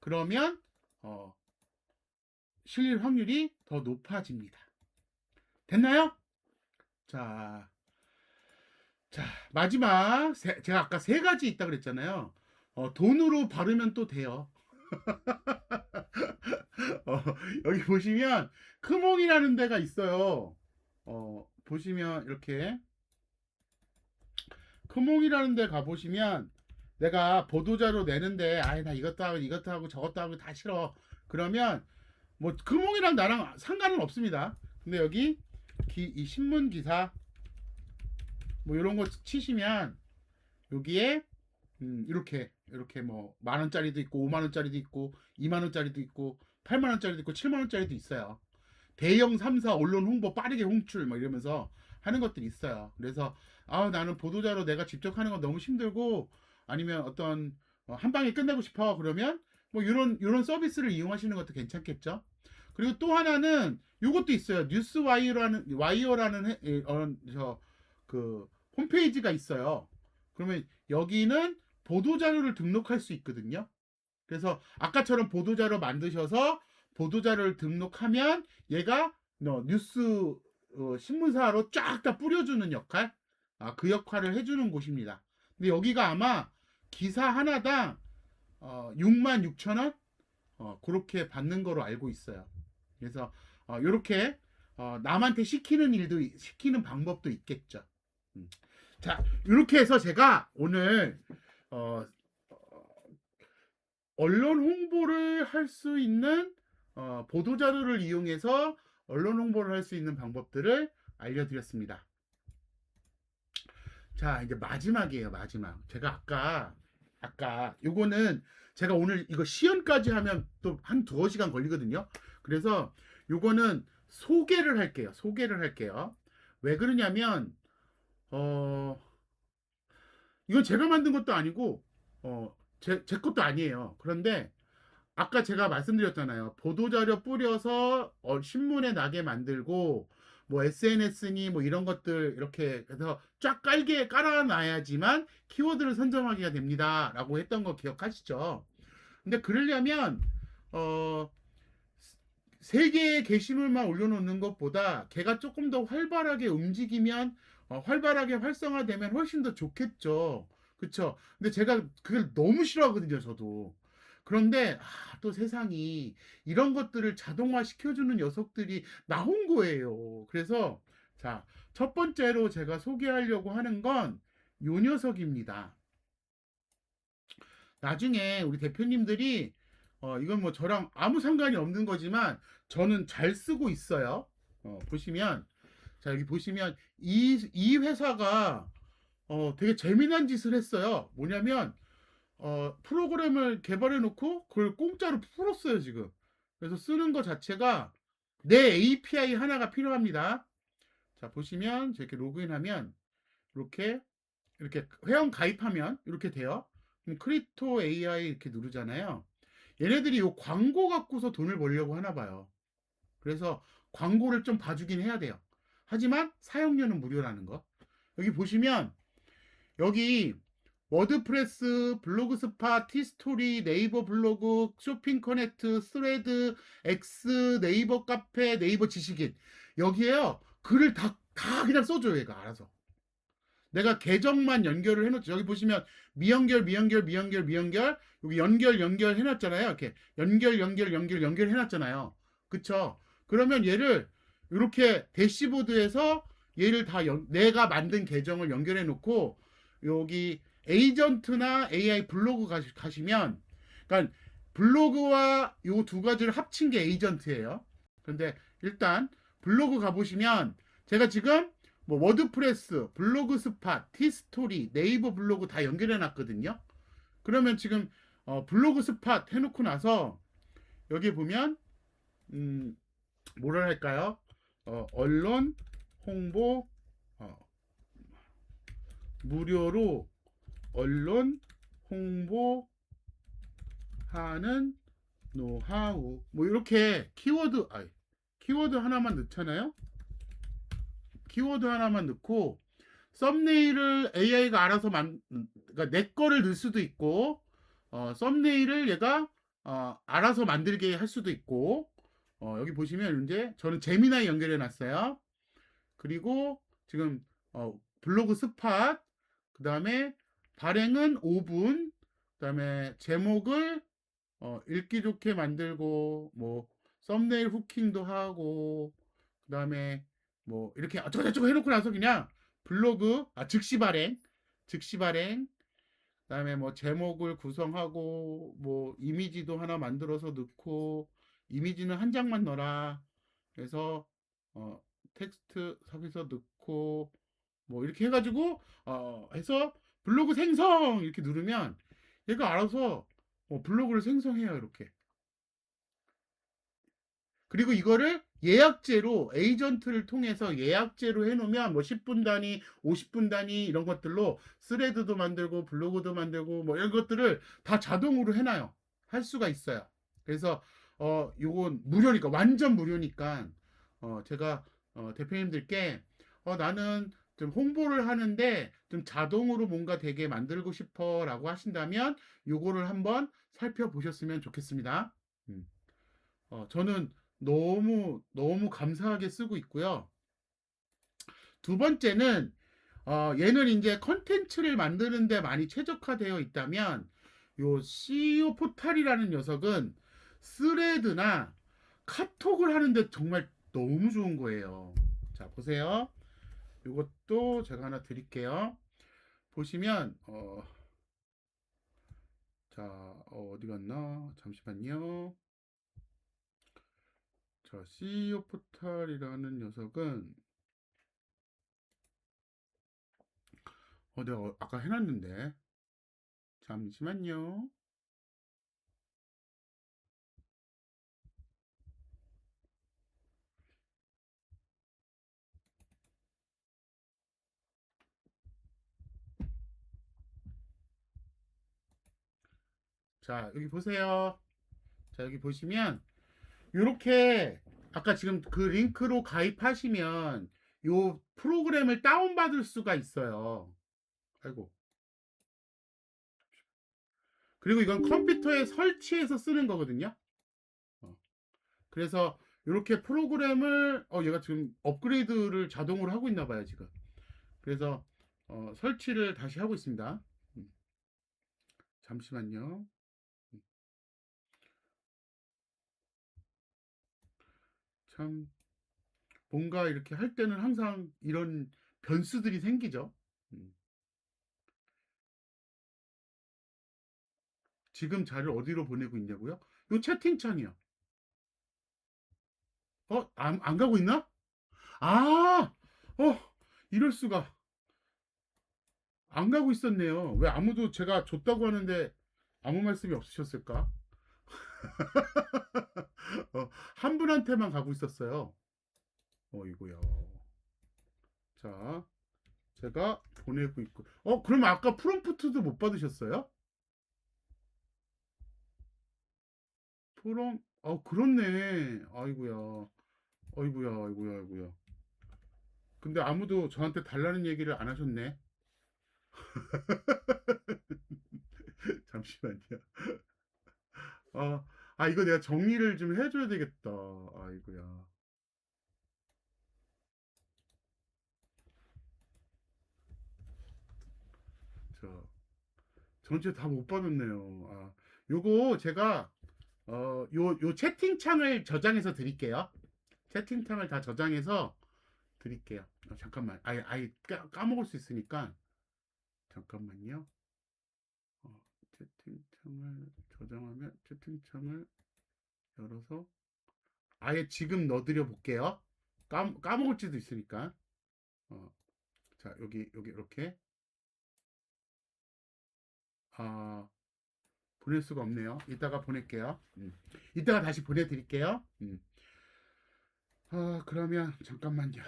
그러면 실릴 확률이 더 높아집니다. 됐나요? 자, 마지막 제가 아까 세 가지 있다 그랬잖아요. 돈으로 바르면 또 돼요. 여기 보시면 크몽이라는 데가 있어요. 보시면 이렇게 크몽이라는 데 가보시면 내가 보도자료 내는데 나 이것도 하고 저것도 하고 다 싫어. 그러면 뭐 크몽이랑 나랑 상관은 없습니다. 근데 여기 이 신문 기사 뭐 이런 거 치시면 여기에 이렇게 뭐 10,000원짜리도 있고 50,000원짜리도 있고 20,000원짜리도 있고 80,000원짜리도 있고 70,000원짜리도 있어요. 대형 3사 언론 홍보 빠르게 홍출 막 이러면서 하는 것들이 있어요. 그래서 나는 보도자료 내가 직접 하는 건 너무 힘들고 아니면 어떤 한 방에 끝내고 싶어 그러면 뭐 이런 서비스를 이용하시는 것도 괜찮겠죠. 그리고 또 하나는 요것도 있어요. 뉴스와이어라는 그 홈페이지가 있어요. 그러면 여기는 보도자료를 등록할 수 있거든요. 그래서 아까처럼 보도자료 만드셔서 보도자료를 등록하면 얘가 뉴스 신문사로 쫙 다 뿌려주는 역할, 그 역할을 해주는 곳입니다. 근데 여기가 아마 기사 하나당 66,000원 그렇게 받는 거로 알고 있어요. 그래서 이렇게 남한테 시키는 방법도 있겠죠. 자, 이렇게 해서 제가 오늘 어, 언론 홍보를 할 수 있는 보도자료를 이용해서 언론 홍보를 할 수 있는 방법들을 알려드렸습니다. 자, 이제 마지막이에요. 마지막. 제가 아까 요거는 제가 오늘 이거 시연까지 하면 또 한 두어 시간 걸리거든요. 그래서 요거는 소개를 할게요. 왜 그러냐면 이건 제가 만든 것도 아니고 제 것도 아니에요. 그런데 아까 제가 말씀드렸잖아요. 보도자료 뿌려서 신문에 나게 만들고 뭐 SNS니 뭐 이런 것들 이렇게 해서 쫙 깔아놔야지만 키워드를 선점하기가 됩니다. 라고 했던 거 기억하시죠? 근데 그러려면 어, 세 개의 게시물만 올려놓는 것보다 걔가 조금 더 활발하게 움직이면 활발하게 활성화되면 훨씬 더 좋겠죠. 그쵸? 근데 제가 그걸 너무 싫어하거든요, 저도. 그런데 또 세상이 이런 것들을 자동화 시켜주는 녀석들이 나온 거예요. 그래서 자, 첫 번째로 제가 소개하려고 하는 건 요 녀석입니다. 나중에 우리 대표님들이 이건 뭐 저랑 아무 상관이 없는 거지만 저는 잘 쓰고 있어요. 보시면 자 여기 보시면 이 회사가 되게 재미난 짓을 했어요. 뭐냐면 프로그램을 개발해 놓고 그걸 공짜로 풀었어요 지금. 그래서 쓰는 거 자체가 내 API 하나가 필요합니다. 자 보시면 이렇게 로그인하면 이렇게 회원 가입하면 이렇게 돼요. 그럼 크리토 AI 이렇게 누르잖아요. 얘네들이 요 광고 갖고서 돈을 벌려고 하나 봐요. 그래서 광고를 좀 봐주긴 해야 돼요. 하지만 사용료는 무료라는 거. 여기 보시면 여기 워드프레스, 블로그스팟, 티스토리, 네이버 블로그, 쇼핑 커넥트, 스레드, X, 네이버 카페, 네이버 지식인 여기에요. 글을 다 그냥 써줘요. 얘가 알아서. 내가 계정만 연결을 해놓죠. 여기 보시면 미연결 여기 연결 해놨잖아요. 이렇게 연결 해놨잖아요. 그쵸? 그러면 얘를 이렇게 대시보드에서 얘를 내가 만든 계정을 연결해 놓고 여기 에이전트나 AI 블로그 가시면 그러니까 블로그와 요 두 가지를 합친 게 에이전트예요. 근데 일단 블로그 가보시면 제가 지금 뭐 워드프레스, 블로그스팟, 티스토리, 네이버 블로그 다 연결해 놨거든요. 그러면 지금 블로그스팟 해놓고 나서 여기 보면 뭐를 할까요? 언론 홍보 무료로 언론 홍보하는 노하우 뭐 이렇게 키워드 하나만 넣잖아요. 키워드 하나만 넣고 썸네일을 AI가 알아서 그러니까 내 거를 넣을 수도 있고 썸네일을 얘가 알아서 만들게 할 수도 있고 여기 보시면 이제 저는 제미나이 연결해 놨어요. 그리고 지금 블로그 스팟 그 다음에 발행은 5분 그 다음에 제목을 읽기 좋게 만들고 뭐 썸네일 후킹도 하고 그 다음에 뭐 이렇게 어쩌고저쩌고 해놓고 나서 그냥 블로그 즉시 발행 그다음에 뭐 제목을 구성하고 뭐 이미지도 하나 만들어서 넣고 이미지는 한 장만 넣어라 그래서 텍스트 섭에서 넣고 뭐 이렇게 해가지고 해서 블로그 생성 이렇게 누르면 얘가 알아서 블로그를 생성해요 이렇게. 그리고 이거를 예약제로 에이전트를 통해서 예약제로 해놓으면 뭐 10분 단위, 50분 단위 이런 것들로 스레드도 만들고 블로그도 만들고 뭐 이런 것들을 다 자동으로 해놔요. 할 수가 있어요. 그래서 요건 무료니까 완전 무료니까 제가 대표님들께 나는 좀 홍보를 하는데 좀 자동으로 뭔가 되게 만들고 싶어라고 하신다면 요거를 한번 살펴보셨으면 좋겠습니다. 음. 저는 너무 감사하게 쓰고 있고요. 두 번째는 얘는 이제 컨텐츠를 만드는데 많이 최적화되어 있다면 요 CEO 포탈이라는 녀석은 스레드나 카톡을 하는데 정말 너무 좋은 거예요. 자, 보세요. 이것도 제가 하나 드릴게요. 보시면 자, 어디 갔나? 잠시만요. 자, CEO 포탈이라는 녀석은 내가 아까 해놨는데 잠시만요. 자, 여기 보세요. 자, 여기 보시면 이렇게 아까 지금 그 링크로 가입하시면 요 프로그램을 다운받을 수가 있어요. 아이고. 그리고 이건 컴퓨터에 설치해서 쓰는 거거든요. 어, 그래서 이렇게 프로그램을 얘가 지금 업그레이드를 자동으로 하고 있나 봐요, 지금. 그래서 설치를 다시 하고 있습니다. 음, 잠시만요. 참 뭔가 이렇게 할 때는 항상 이런 변수들이 생기죠. 음, 지금 자료를 어디로 보내고 있냐고요? 요 채팅창이요. 안 가고 있나? 아, 이럴 수가. 안 가고 있었네요. 왜 아무도 제가 줬다고 하는데 아무 말씀이 없으셨을까? 한 분한테만 가고 있었어요. 이거요. 자, 제가 보내고 있고. 그럼 아까 프롬프트도 못 받으셨어요? 그렇네. 아이고야. 아이고야, 아이고야, 아이고야. 근데 아무도 저한테 달라는 얘기를 안 하셨네. 잠시만요. 아, 이거 내가 정리를 좀 해줘야 되겠다. 아이고야. 저, 전체 다 못 받았네요. 요거 제가, 요 채팅창을 저장해서 드릴게요. 채팅창을 다 저장해서 드릴게요. 잠깐만. 까먹을 수 있으니까. 잠깐만요. 채팅창을 저장하면 채팅창을 열어서 아예 지금 넣어드려 볼게요. 까먹을지도 있으니까. 어, 자, 여기 이렇게. 아, 보낼 수가 없네요. 이따가 보낼게요. 이따가 다시 보내드릴게요. 그러면 잠깐만요.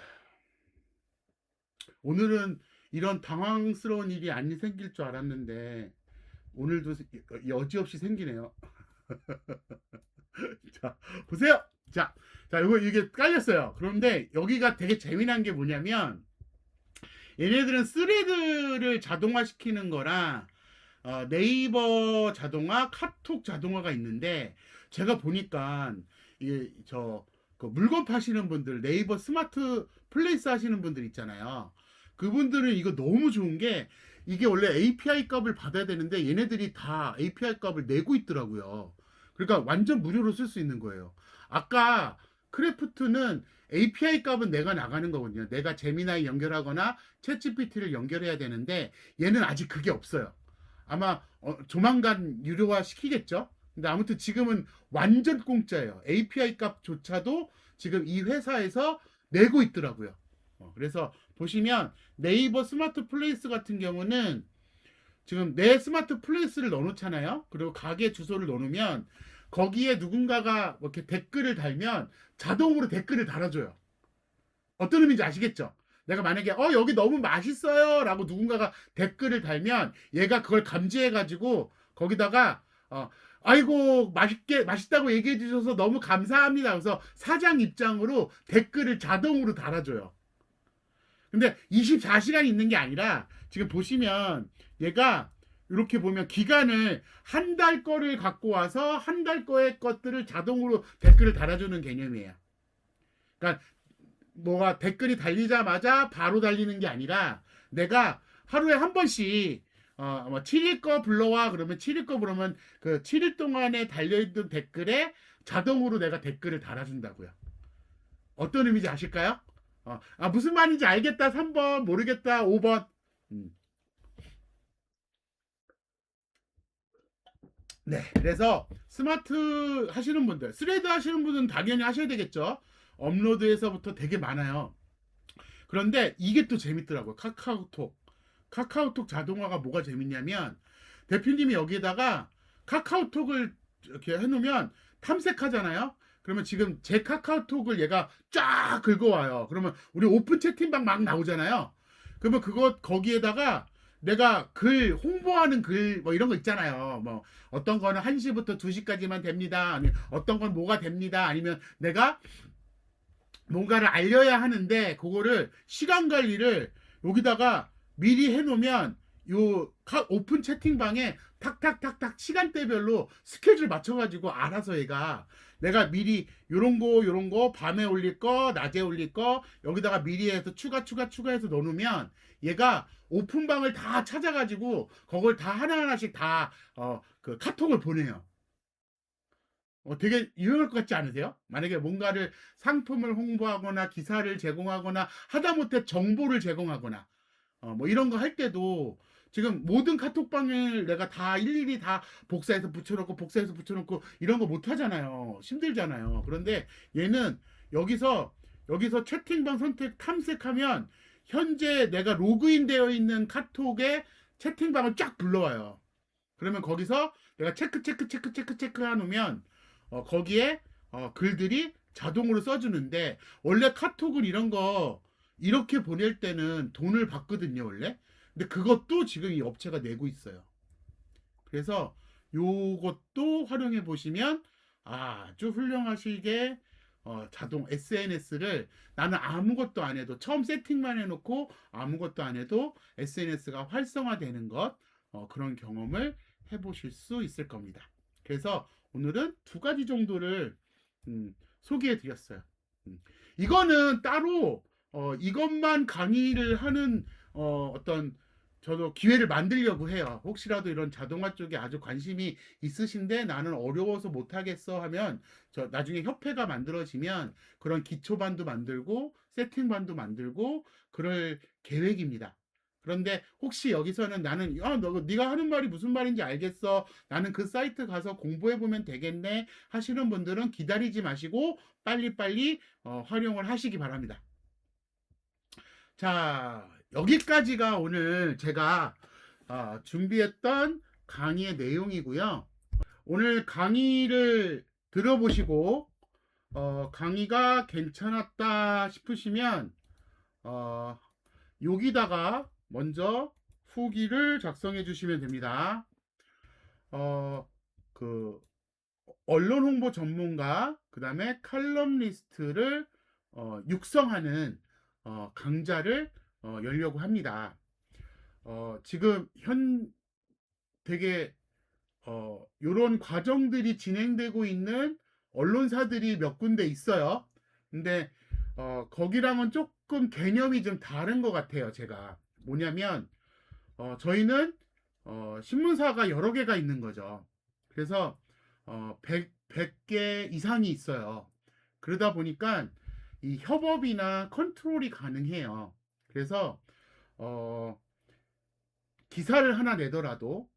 오늘은 이런 당황스러운 일이 안 생길 줄 알았는데 오늘도 여지없이 생기네요. 자, 보세요. 이게 깔렸어요. 그런데 여기가 되게 재미난 게 뭐냐면 얘네들은 스레드를 자동화시키는 거랑 네이버 자동화, 카톡 자동화가 있는데 제가 보니까 이게 그 물건 파시는 분들 네이버 스마트 플레이스 하시는 분들 있잖아요. 그분들은 이거 너무 좋은 게 이게 원래 API 값을 받아야 되는데 얘네들이 다 API 값을 내고 있더라고요. 그러니까 완전 무료로 쓸 수 있는 거예요. 아까 크래프트는 API 값은 내가 나가는 거거든요. 내가 제미나이 연결하거나 챗GPT를 연결해야 되는데 얘는 아직 그게 없어요. 아마 조만간 유료화 시키겠죠. 근데 아무튼 지금은 완전 공짜예요. API 값조차도 지금 이 회사에서 내고 있더라고요. 그래서 보시면 네이버 스마트 플레이스 같은 경우는 지금 내 스마트 플레이스를 넣어놓잖아요. 그리고 가게 주소를 넣어놓으면 거기에 누군가가 뭐 이렇게 댓글을 달면 자동으로 댓글을 달아줘요. 어떤 의미인지 아시겠죠? 내가 만약에 여기 너무 맛있어요 라고 누군가가 댓글을 달면 얘가 그걸 감지해가지고 거기다가 아이고 맛있다고 얘기해 주셔서 너무 감사합니다. 그래서 사장 입장으로 댓글을 자동으로 달아줘요. 근데 24시간 있는 게 아니라 지금 보시면 얘가 이렇게 보면 기간을 한 달 거를 갖고 와서 한 달 거의 것들을 자동으로 댓글을 달아주는 개념이에요. 그러니까 뭐가 댓글이 달리자마자 바로 달리는 게 아니라 내가 하루에 한 번씩 뭐 7일 거 불러와 그러면 7일 거 부르면 그 7일 동안에 달려있던 댓글에 자동으로 내가 댓글을 달아준다고요. 어떤 의미인지 아실까요? 무슨 말인지 알겠다 3번, 모르겠다 5번. 네, 그래서 스마트 하시는 분들, 스레드 하시는 분은 당연히 하셔야 되겠죠. 업로드에서부터 되게 많아요. 그런데 이게 또 재밌더라고요. 카카오톡 자동화가 뭐가 재밌냐면 대표님이 여기에다가 카카오톡을 이렇게 해놓으면 탐색하잖아요. 그러면 지금 제 카카오톡을 얘가 쫙 긁어와요. 그러면 우리 오픈 채팅방 막 나오잖아요. 그러면 거기에다가 내가 글 홍보하는 글 뭐 이런 거 있잖아요. 뭐 어떤 거는 1시부터 2시까지만 됩니다. 아니면 어떤 건 뭐가 됩니다. 아니면 내가 뭔가를 알려야 하는데 그거를 시간 관리를 여기다가 미리 해놓으면 요 오픈 채팅방에 탁탁탁탁 시간대별로 스케줄 맞춰가지고 알아서 얘가 내가 미리 요런 거 밤에 올릴 거 낮에 올릴 거 여기다가 미리 해서 추가해서 넣어놓으면 얘가 오픈방을 다 찾아가지고 그걸 다 하나하나씩 다 그 카톡을 보내요. 되게 유용할 것 같지 않으세요? 만약에 뭔가를 상품을 홍보하거나 기사를 제공하거나 하다못해 정보를 제공하거나 뭐 이런 거 할 때도 지금 모든 카톡방을 내가 다 일일이 다 복사해서 붙여놓고 이런 거 못 하잖아요. 힘들잖아요. 그런데 얘는 여기서 채팅방 선택 탐색하면 현재 내가 로그인 되어 있는 카톡에 채팅방을 쫙 불러와요. 그러면 거기서 내가 체크 해놓으면 거기에 글들이 자동으로 써주는데 원래 카톡은 이런 거 이렇게 보낼 때는 돈을 받거든요 원래. 근데 그것도 지금 이 업체가 내고 있어요. 그래서 요것도 활용해 보시면 아주 훌륭하시게 자동 SNS를 나는 아무것도 안 해도 처음 세팅만 해놓고 아무것도 안 해도 SNS가 활성화되는 것 그런 경험을 해보실 수 있을 겁니다. 그래서 오늘은 두 가지 정도를 소개해 드렸어요. 이거는 따로 이것만 강의를 하는 어떤 저도 기회를 만들려고 해요. 혹시라도 이런 자동화 쪽에 아주 관심이 있으신데 나는 어려워서 못하겠어 하면 저 나중에 협회가 만들어지면 그런 기초반도 만들고 세팅반도 만들고 그럴 계획입니다. 그런데 혹시 여기서는 나는 네가 하는 말이 무슨 말인지 알겠어. 나는 그 사이트 가서 공부해 보면 되겠네 하시는 분들은 기다리지 마시고 빨리빨리 활용을 하시기 바랍니다. 자, 여기까지가 오늘 제가 준비했던 강의의 내용이고요. 오늘 강의를 들어보시고 강의가 괜찮았다 싶으시면 여기다가 먼저 후기를 작성해 주시면 됩니다. 그 언론 홍보 전문가, 그 다음에 칼럼니스트를 육성하는 강좌를 열려고 합니다. 지금 되게 요런 과정들이 진행되고 있는 언론사들이 몇 군데 있어요. 근데 거기랑은 조금 개념이 좀 다른 것 같아요. 제가 뭐냐면 저희는 신문사가 여러 개가 있는 거죠. 그래서 100개 이상이 있어요. 그러다 보니까 이 협업이나 컨트롤이 가능해요. 그래서 기사를 하나 내더라도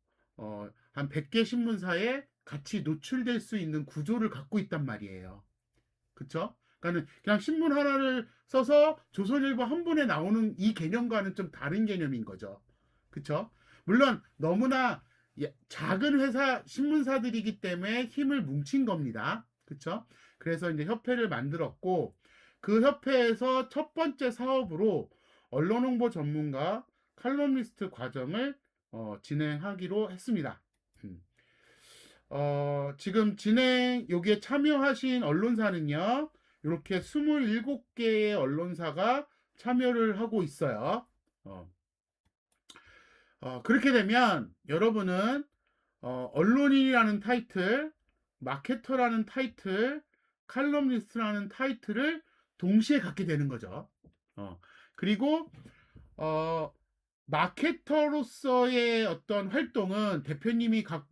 한 100개 신문사에 같이 노출될 수 있는 구조를 갖고 있단 말이에요. 그쵸? 그러니까 그냥 신문 하나를 써서 조선일보 한 분에 나오는 이 개념과는 좀 다른 개념인 거죠. 그쵸? 물론 너무나 작은 회사 신문사들이기 때문에 힘을 뭉친 겁니다. 그쵸? 그래서 이제 협회를 만들었고 그 협회에서 첫 번째 사업으로 언론 홍보 전문가 칼럼니스트 과정을 진행하기로 했습니다. 음. 지금 여기에 참여하신 언론사는요, 이렇게 27개의 언론사가 참여를 하고 있어요. 어, 그렇게 되면 여러분은 언론인이라는 타이틀, 마케터라는 타이틀, 칼럼니스트라는 타이틀을 동시에 갖게 되는 거죠. 그리고 어, 마케터로서의 어떤 활동은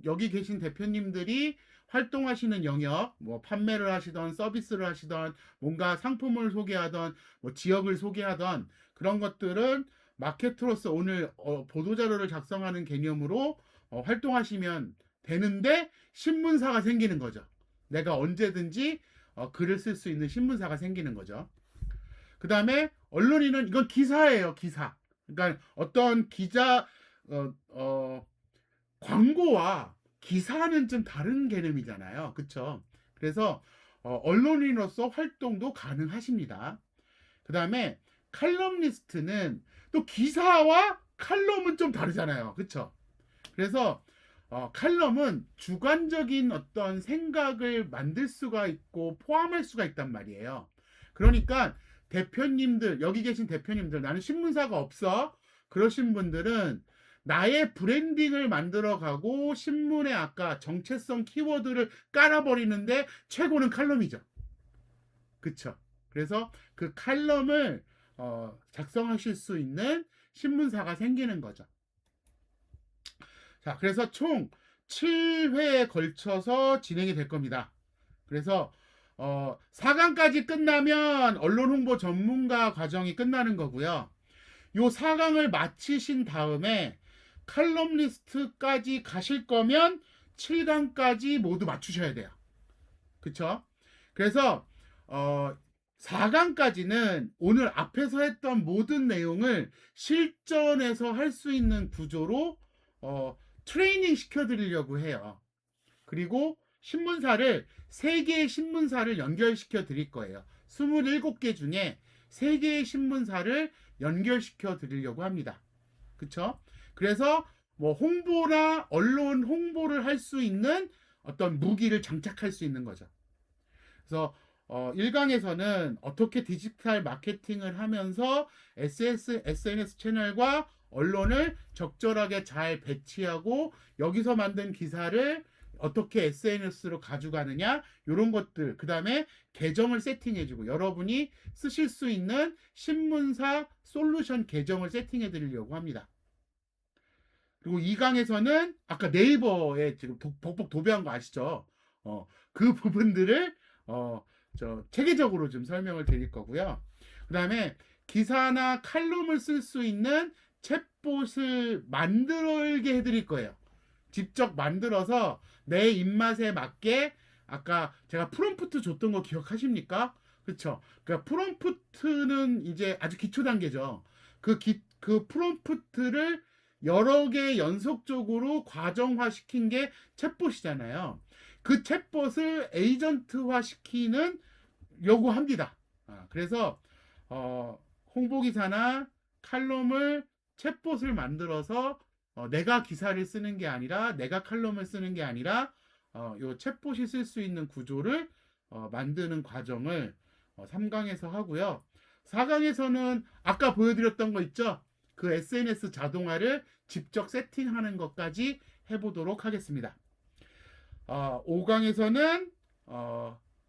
여기 계신 대표님들이 활동하시는 영역, 뭐 판매를 하시던 서비스를 하시던 뭔가 상품을 소개하던 뭐 지역을 소개하던 그런 것들은 마케터로서 오늘 보도자료를 작성하는 개념으로 활동하시면 되는데 신문사가 생기는 거죠. 내가 언제든지 글을 쓸 수 있는 신문사가 생기는 거죠. 그 다음에 언론인은 이건 기사예요, 기사. 그러니까 어떤 어, 어, 광고와 기사는 좀 다른 개념이잖아요. 그쵸? 그래서 언론인으로서 활동도 가능하십니다. 그 다음에 칼럼니스트는 또 기사와 칼럼은 좀 다르잖아요. 그쵸? 그래서 칼럼은 주관적인 어떤 생각을 만들 수가 있고 포함할 수가 있단 말이에요. 그러니까 대표님들, 여기 계신 대표님들, 나는 신문사가 없어. 그러신 분들은 나의 브랜딩을 만들어가고 신문에 아까 정체성 키워드를 깔아버리는데 최고는 칼럼이죠. 그쵸? 그래서 그 칼럼을 작성하실 수 있는 신문사가 생기는 거죠. 자, 그래서 총 7회에 걸쳐서 진행이 될 겁니다. 그래서 4강까지 끝나면 언론 홍보 전문가 과정이 끝나는 거고요. 요 4강을 마치신 다음에 칼럼니스트까지 가실 거면 7강까지 모두 맞추셔야 돼요. 그쵸? 그래서 4강까지는 오늘 앞에서 했던 모든 내용을 실전에서 할 수 있는 구조로 트레이닝 시켜드리려고 해요. 그리고 신문사를 3개의 신문사를 연결시켜 드릴 거예요. 27개 중에 3개의 신문사를 연결시켜 드리려고 합니다. 그쵸? 그래서 뭐 홍보나 언론 홍보를 할 수 있는 어떤 무기를 장착할 수 있는 거죠. 그래서 1강에서는 어떻게 디지털 마케팅을 하면서 SNS 채널과 언론을 적절하게 잘 배치하고 여기서 만든 기사를 어떻게 SNS로 가져가느냐 이런 것들 그 다음에 계정을 세팅해주고 여러분이 쓰실 수 있는 신문사 솔루션 계정을 세팅해 드리려고 합니다. 그리고 2강에서는 아까 네이버에 지금 벅벅 도배한 거 아시죠? 그 부분들을 체계적으로 좀 설명을 드릴 거고요. 그 다음에 기사나 칼럼을 쓸 수 있는 챗봇을 만들게 해드릴 거예요. 직접 만들어서 내 입맛에 맞게 아까 제가 프롬프트 줬던 거 기억하십니까? 그렇죠. 그러니까 프롬프트는 이제 아주 기초 단계죠. 그 프롬프트를 여러 개 연속적으로 과정화 시킨 게 챗봇이잖아요. 그 챗봇을 에이전트화 시키는 요구합니다. 그래서 홍보기사나 칼럼을 챗봇을 만들어서 내가 기사를 쓰는 게 아니라 내가 칼럼을 쓰는 게 아니라 요 챗봇이 쓸 수 있는 구조를 만드는 과정을 3강에서 하고요. 4강에서는 아까 보여드렸던 거 있죠? 그 SNS 자동화를 직접 세팅하는 것까지 해보도록 하겠습니다. 5강에서는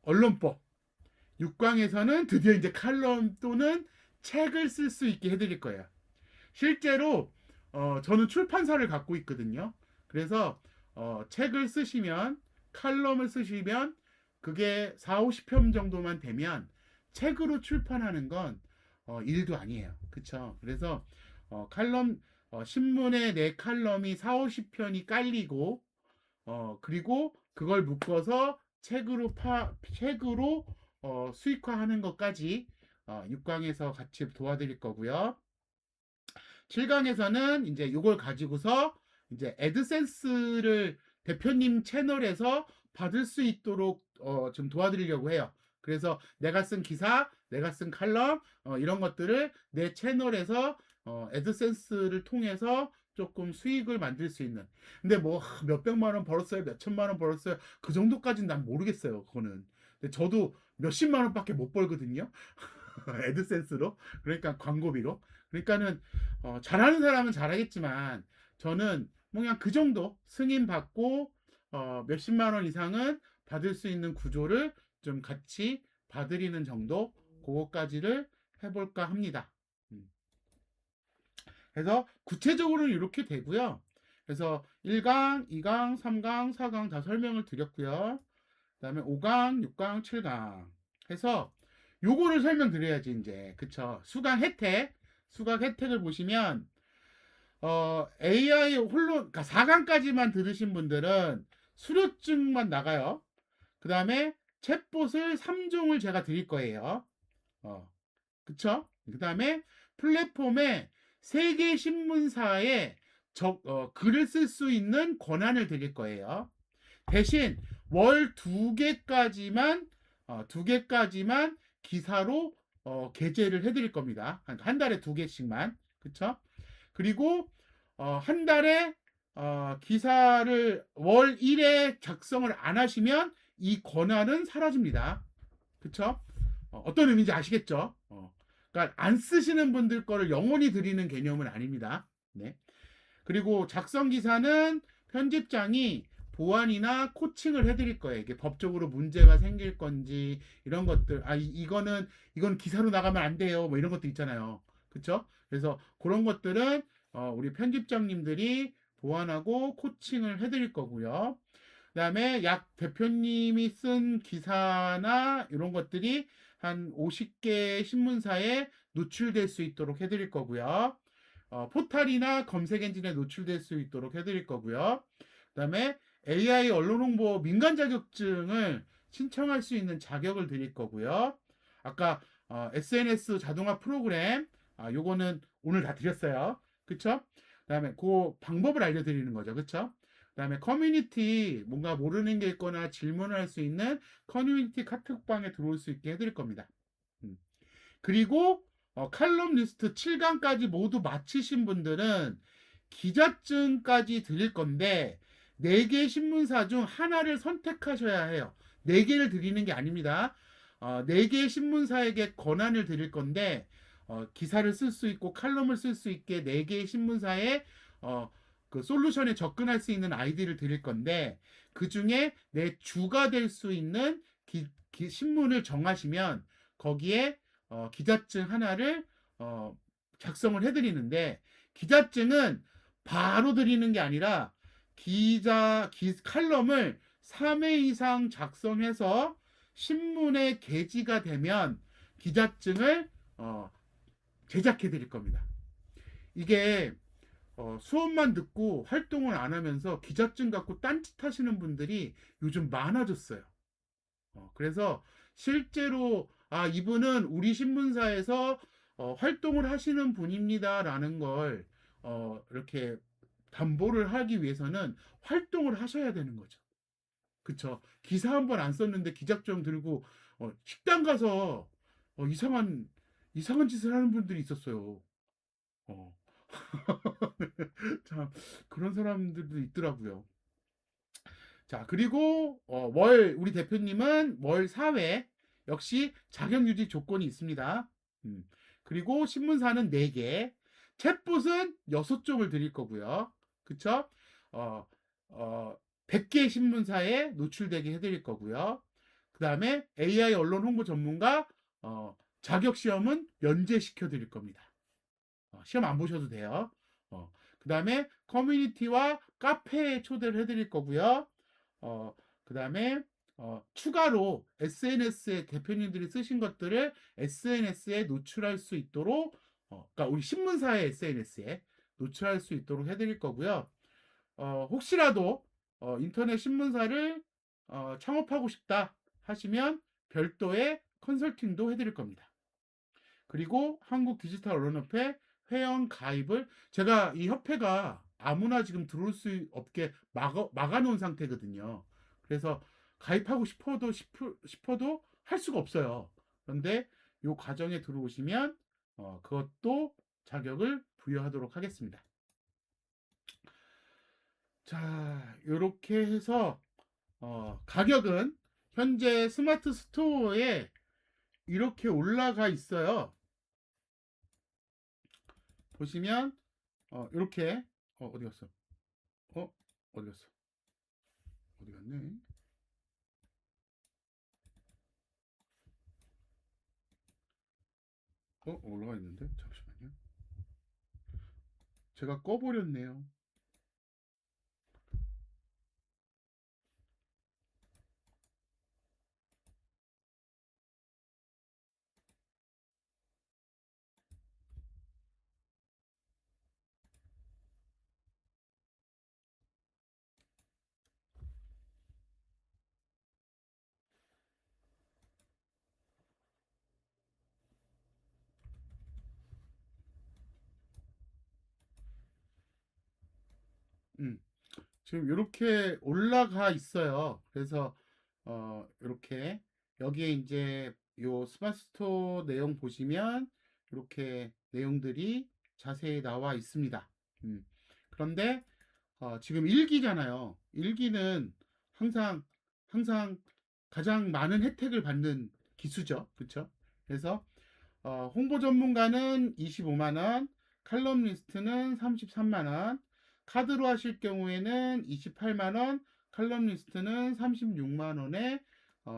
언론법, 6강에서는 드디어 이제 칼럼 또는 책을 쓸 수 있게 해드릴 거예요. 실제로 저는 출판사를 갖고 있거든요. 그래서 책을 쓰시면 칼럼을 쓰시면 그게 4, 50편 정도만 되면 책으로 출판하는 건 일도 아니에요. 그쵸? 그래서 신문에 내 칼럼이 4, 50편이 깔리고 그리고 그걸 묶어서 책으로 수익화하는 것까지 6강에서 같이 도와드릴 거고요. 7강에서는 이제 이걸 가지고서 이제 애드센스를 대표님 채널에서 받을 수 있도록 좀 도와드리려고 해요. 그래서 내가 쓴 기사, 내가 쓴 칼럼 이런 것들을 내 채널에서 애드센스를 통해서 조금 수익을 만들 수 있는. 근데 뭐 몇백만 원 벌었어요, 몇천만 원 벌었어요. 그 정도까지는 난 모르겠어요. 그거는. 근데 저도 몇십만 원밖에 못 벌거든요. 애드센스로. 그러니까 광고비로. 그러니까는 잘하는 사람은 잘하겠지만 저는 뭐 그냥 그 정도 승인 받고 몇십만 원 이상은 받을 수 있는 구조를 좀 같이 봐드리는 정도 그거까지를 해볼까 합니다. 그래서 구체적으로는 이렇게 되고요. 그래서 1강, 2강, 3강, 4강 다 설명을 드렸고요. 그 다음에 5강, 6강, 7강 해서 요거를 설명드려야지 이제. 그쵸. 수강 혜택을 보시면 AI 홀로 그러니까 4강까지만 들으신 분들은 수료증만 나가요. 그 다음에 챗봇을 3종을 제가 드릴 거예요. 그쵸? 그 다음에 플랫폼에 세계 신문사에 글을 쓸 수 있는 권한을 드릴 거예요. 대신 월 2개까지만 2개까지만 기사로 게재를 해드릴 겁니다. 한 달에 2개씩만. 그쵸? 그리고 한 달에 기사를 월 1회 작성을 안 하시면 이 권한은 사라집니다. 그쵸? 어떤 의미인지 아시겠죠? 그러니까 안 쓰시는 분들 거를 영원히 드리는 개념은 아닙니다. 네. 그리고 작성 기사는 편집장이 보완이나 코칭을 해드릴 거예요. 이게 법적으로 문제가 생길 건지 이런 것들. 이건 기사로 나가면 안 돼요. 뭐 이런 것도 있잖아요. 그렇죠? 그래서 그런 것들은 우리 편집장님들이 보완하고 코칭을 해드릴 거고요. 그다음에 약 대표님이 쓴 기사나 이런 것들이 한 50개 신문사에 노출될 수 있도록 해드릴 거고요. 포탈이나 검색 엔진에 노출될 수 있도록 해드릴 거고요. 그다음에 AI 언론 홍보 민간 자격증을 신청할 수 있는 자격을 드릴 거고요. 아까 SNS 자동화 프로그램 요거는 오늘 다 드렸어요. 그쵸? 그다음에 그 방법을 알려드리는 거죠. 그쵸? 그다음에 커뮤니티 뭔가 모르는 게 있거나 질문을 할 수 있는 커뮤니티 카톡방에 들어올 수 있게 해드릴 겁니다. 그리고 칼럼 리스트 7강까지 모두 마치신 분들은 기자증까지 드릴 건데 4개 신문사 중 하나를 선택하셔야 해요. 4개를 드리는 게 아닙니다. 4개 신문사에게 권한을 드릴 건데 기사를 쓸 수 있고 칼럼을 쓸 수 있게 4개의 신문사에 그 솔루션에 접근할 수 있는 아이디를 드릴 건데 그 중에 내 주가 될 수 있는 신문을 정하시면 거기에 기자증 하나를 작성을 해드리는데 기자증은 바로 드리는 게 아니라 칼럼을 3회 이상 작성해서 신문에 게지가 되면 기자증을 제작해 드릴 겁니다. 이게 수업만 듣고 활동을 안 하면서 기자증 갖고 딴짓 하시는 분들이 요즘 많아졌어요. 그래서 실제로 이분은 우리 신문사에서 활동을 하시는 분입니다라는 걸 이렇게 담보를 하기 위해서는 활동을 하셔야 되는 거죠. 그쵸? 기사 한 번 안 썼는데 기자증 들고 식당 가서 이상한 짓을 하는 분들이 있었어요. 어. 참 그런 사람들도 있더라고요. 자, 그리고 우리 대표님은 월 4회 역시 자격 유지 조건이 있습니다. 그리고 신문사는 4개, 챗봇은 6종을 드릴 거고요. 그쵸? 어, 100개 신문사에 노출되게 해드릴 거고요. 그 다음에 AI 언론 홍보 전문가 자격 시험은 면제시켜 드릴 겁니다. 시험 안 보셔도 돼요. 그 다음에 커뮤니티와 카페에 초대를 해드릴 거고요. 그 다음에 추가로 SNS에 대표님들이 쓰신 것들을 SNS에 노출할 수 있도록 그러니까 우리 신문사의 SNS에 노출할 수 있도록 해드릴 거고요. 혹시라도 인터넷 신문사를 창업하고 싶다 하시면 별도의 컨설팅도 해드릴 겁니다. 그리고 한국 디지털 언론협회 회원 가입을 제가 이 협회가 아무나 지금 들어올 수 없게 막아놓은 상태거든요. 그래서 가입하고 싶어도 할 수가 없어요. 그런데 이 과정에 들어오시면 그것도 자격을 부여하도록 하겠습니다. 자, 이렇게 해서 가격은 현재 스마트 스토어에 이렇게 올라가 있어요. 보시면 이렇게 어디 갔어? 어디 갔어? 어디 갔네? 올라가 있는데 잠시만요. 제가 꺼버렸네요. 음, 지금 이렇게 올라가 있어요. 그래서 이렇게 여기에 이제 요 스마트 스토어 내용 보시면 이렇게 내용들이 자세히 나와 있습니다. 그런데 지금 1기잖아요. 1기는 항상 항상 가장 많은 혜택을 받는 기수죠. 그렇죠? 그래서 홍보 전문가는 25만 원, 칼럼니스트는 33만 원, 카드로 하실 경우에는 28만 원, 칼럼니스트는 36만 원에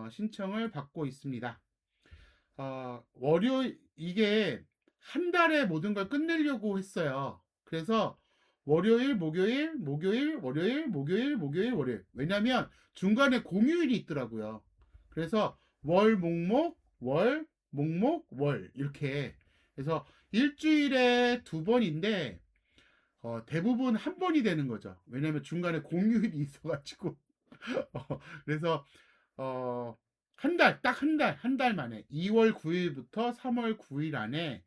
신청을 받고 있습니다. 월요일 이게 한 달에 모든 걸 끝내려고 했어요. 그래서 월요일, 목요일, 목요일, 월요일, 목요일, 목요일, 월요일. 왜냐면 중간에 공휴일이 있더라고요. 그래서 월, 목목, 월, 목목, 월 이렇게. 그래서 일주일에 2번인데 대부분 한 번이 되는 거죠. 왜냐면 중간에 공휴일이 있어가지고. 그래서 어, 딱 한 달 만에 2월 9일부터 3월 9일 안에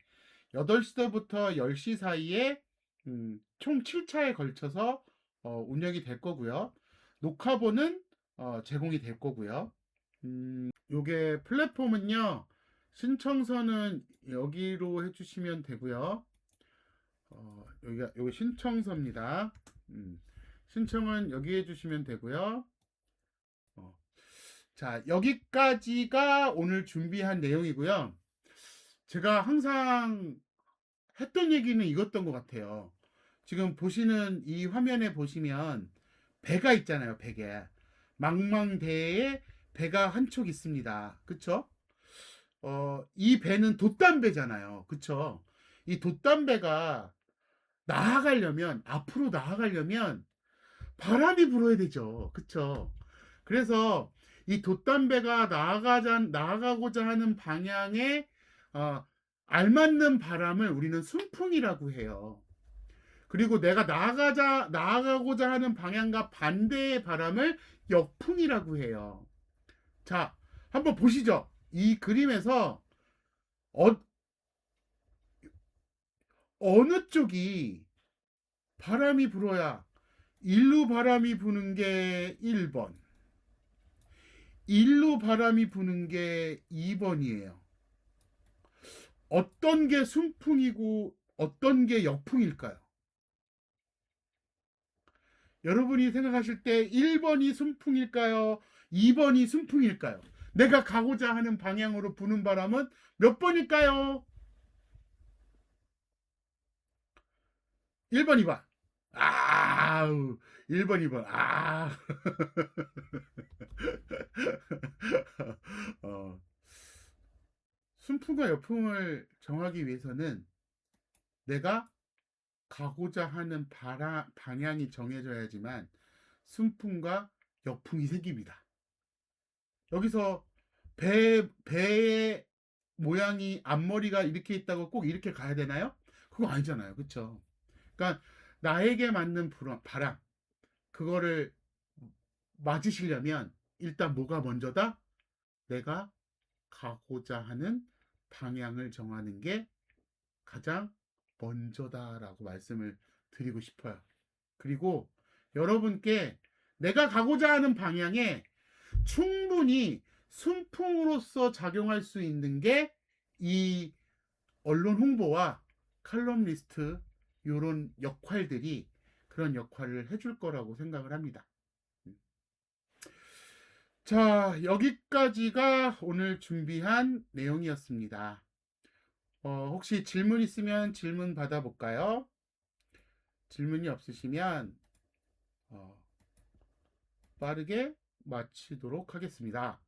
8시부터 10시 사이에 총 7차에 걸쳐서 운영이 될 거고요. 녹화본은 제공이 될 거고요. 요게 플랫폼은요. 신청서는 여기로 해주시면 되고요. 여기 신청서입니다. 신청은 여기 해주시면 되고요. 어, 자, 여기까지가 오늘 준비한 내용이고요. 제가 항상 했던 얘기는 이것던 것 같아요. 지금 보시는 이 화면에 보시면 배가 있잖아요. 배게. 망망대해에 배가 한 촉 있습니다. 그쵸? 이 배는 돛담배잖아요. 그쵸? 이 돛담배가 앞으로 나아가려면 바람이 불어야 되죠. 그쵸? 그래서 이 돛담배가 나아가고자 하는 방향에 어, 알맞는 바람을 우리는 순풍이라고 해요. 그리고 내가 나아가고자 하는 방향과 반대의 바람을 역풍이라고 해요. 자, 한번 보시죠. 이 그림에서 어, 어느 쪽이 바람이 불어야 일루 바람이 부는 게 1번, 일루 바람이 부는 게 2번이에요. 어떤 게 순풍이고 어떤 게 역풍일까요? 여러분이 생각하실 때 1번이 순풍일까요? 2번이 순풍일까요? 내가 가고자 하는 방향으로 부는 바람은 몇 번일까요? 1번, 2번. 아우, 1번, 2번. 어, 순풍과 역풍을 정하기 위해서는 내가 가고자 하는 방향이 정해져야지만 순풍과 역풍이 생깁니다. 여기서 배의 모양이 앞머리가 이렇게 있다고 꼭 이렇게 가야 되나요? 그거 아니잖아요. 그쵸? 그러니까 나에게 맞는 바람, 그거를 맞으시려면 일단 뭐가 먼저다? 내가 가고자 하는 방향을 정하는 게 가장 먼저다라고 말씀을 드리고 싶어요. 그리고 여러분께 내가 가고자 하는 방향에 충분히 순풍으로서 작용할 수 있는 게 이 언론 홍보와 칼럼니스트 요런 역할들이 그런 역할을 해줄 거라고 생각을 합니다. 자, 여기까지가 오늘 준비한 내용이었습니다. 혹시 질문 있으면 질문 받아볼까요? 질문이 없으시면 빠르게 마치도록 하겠습니다.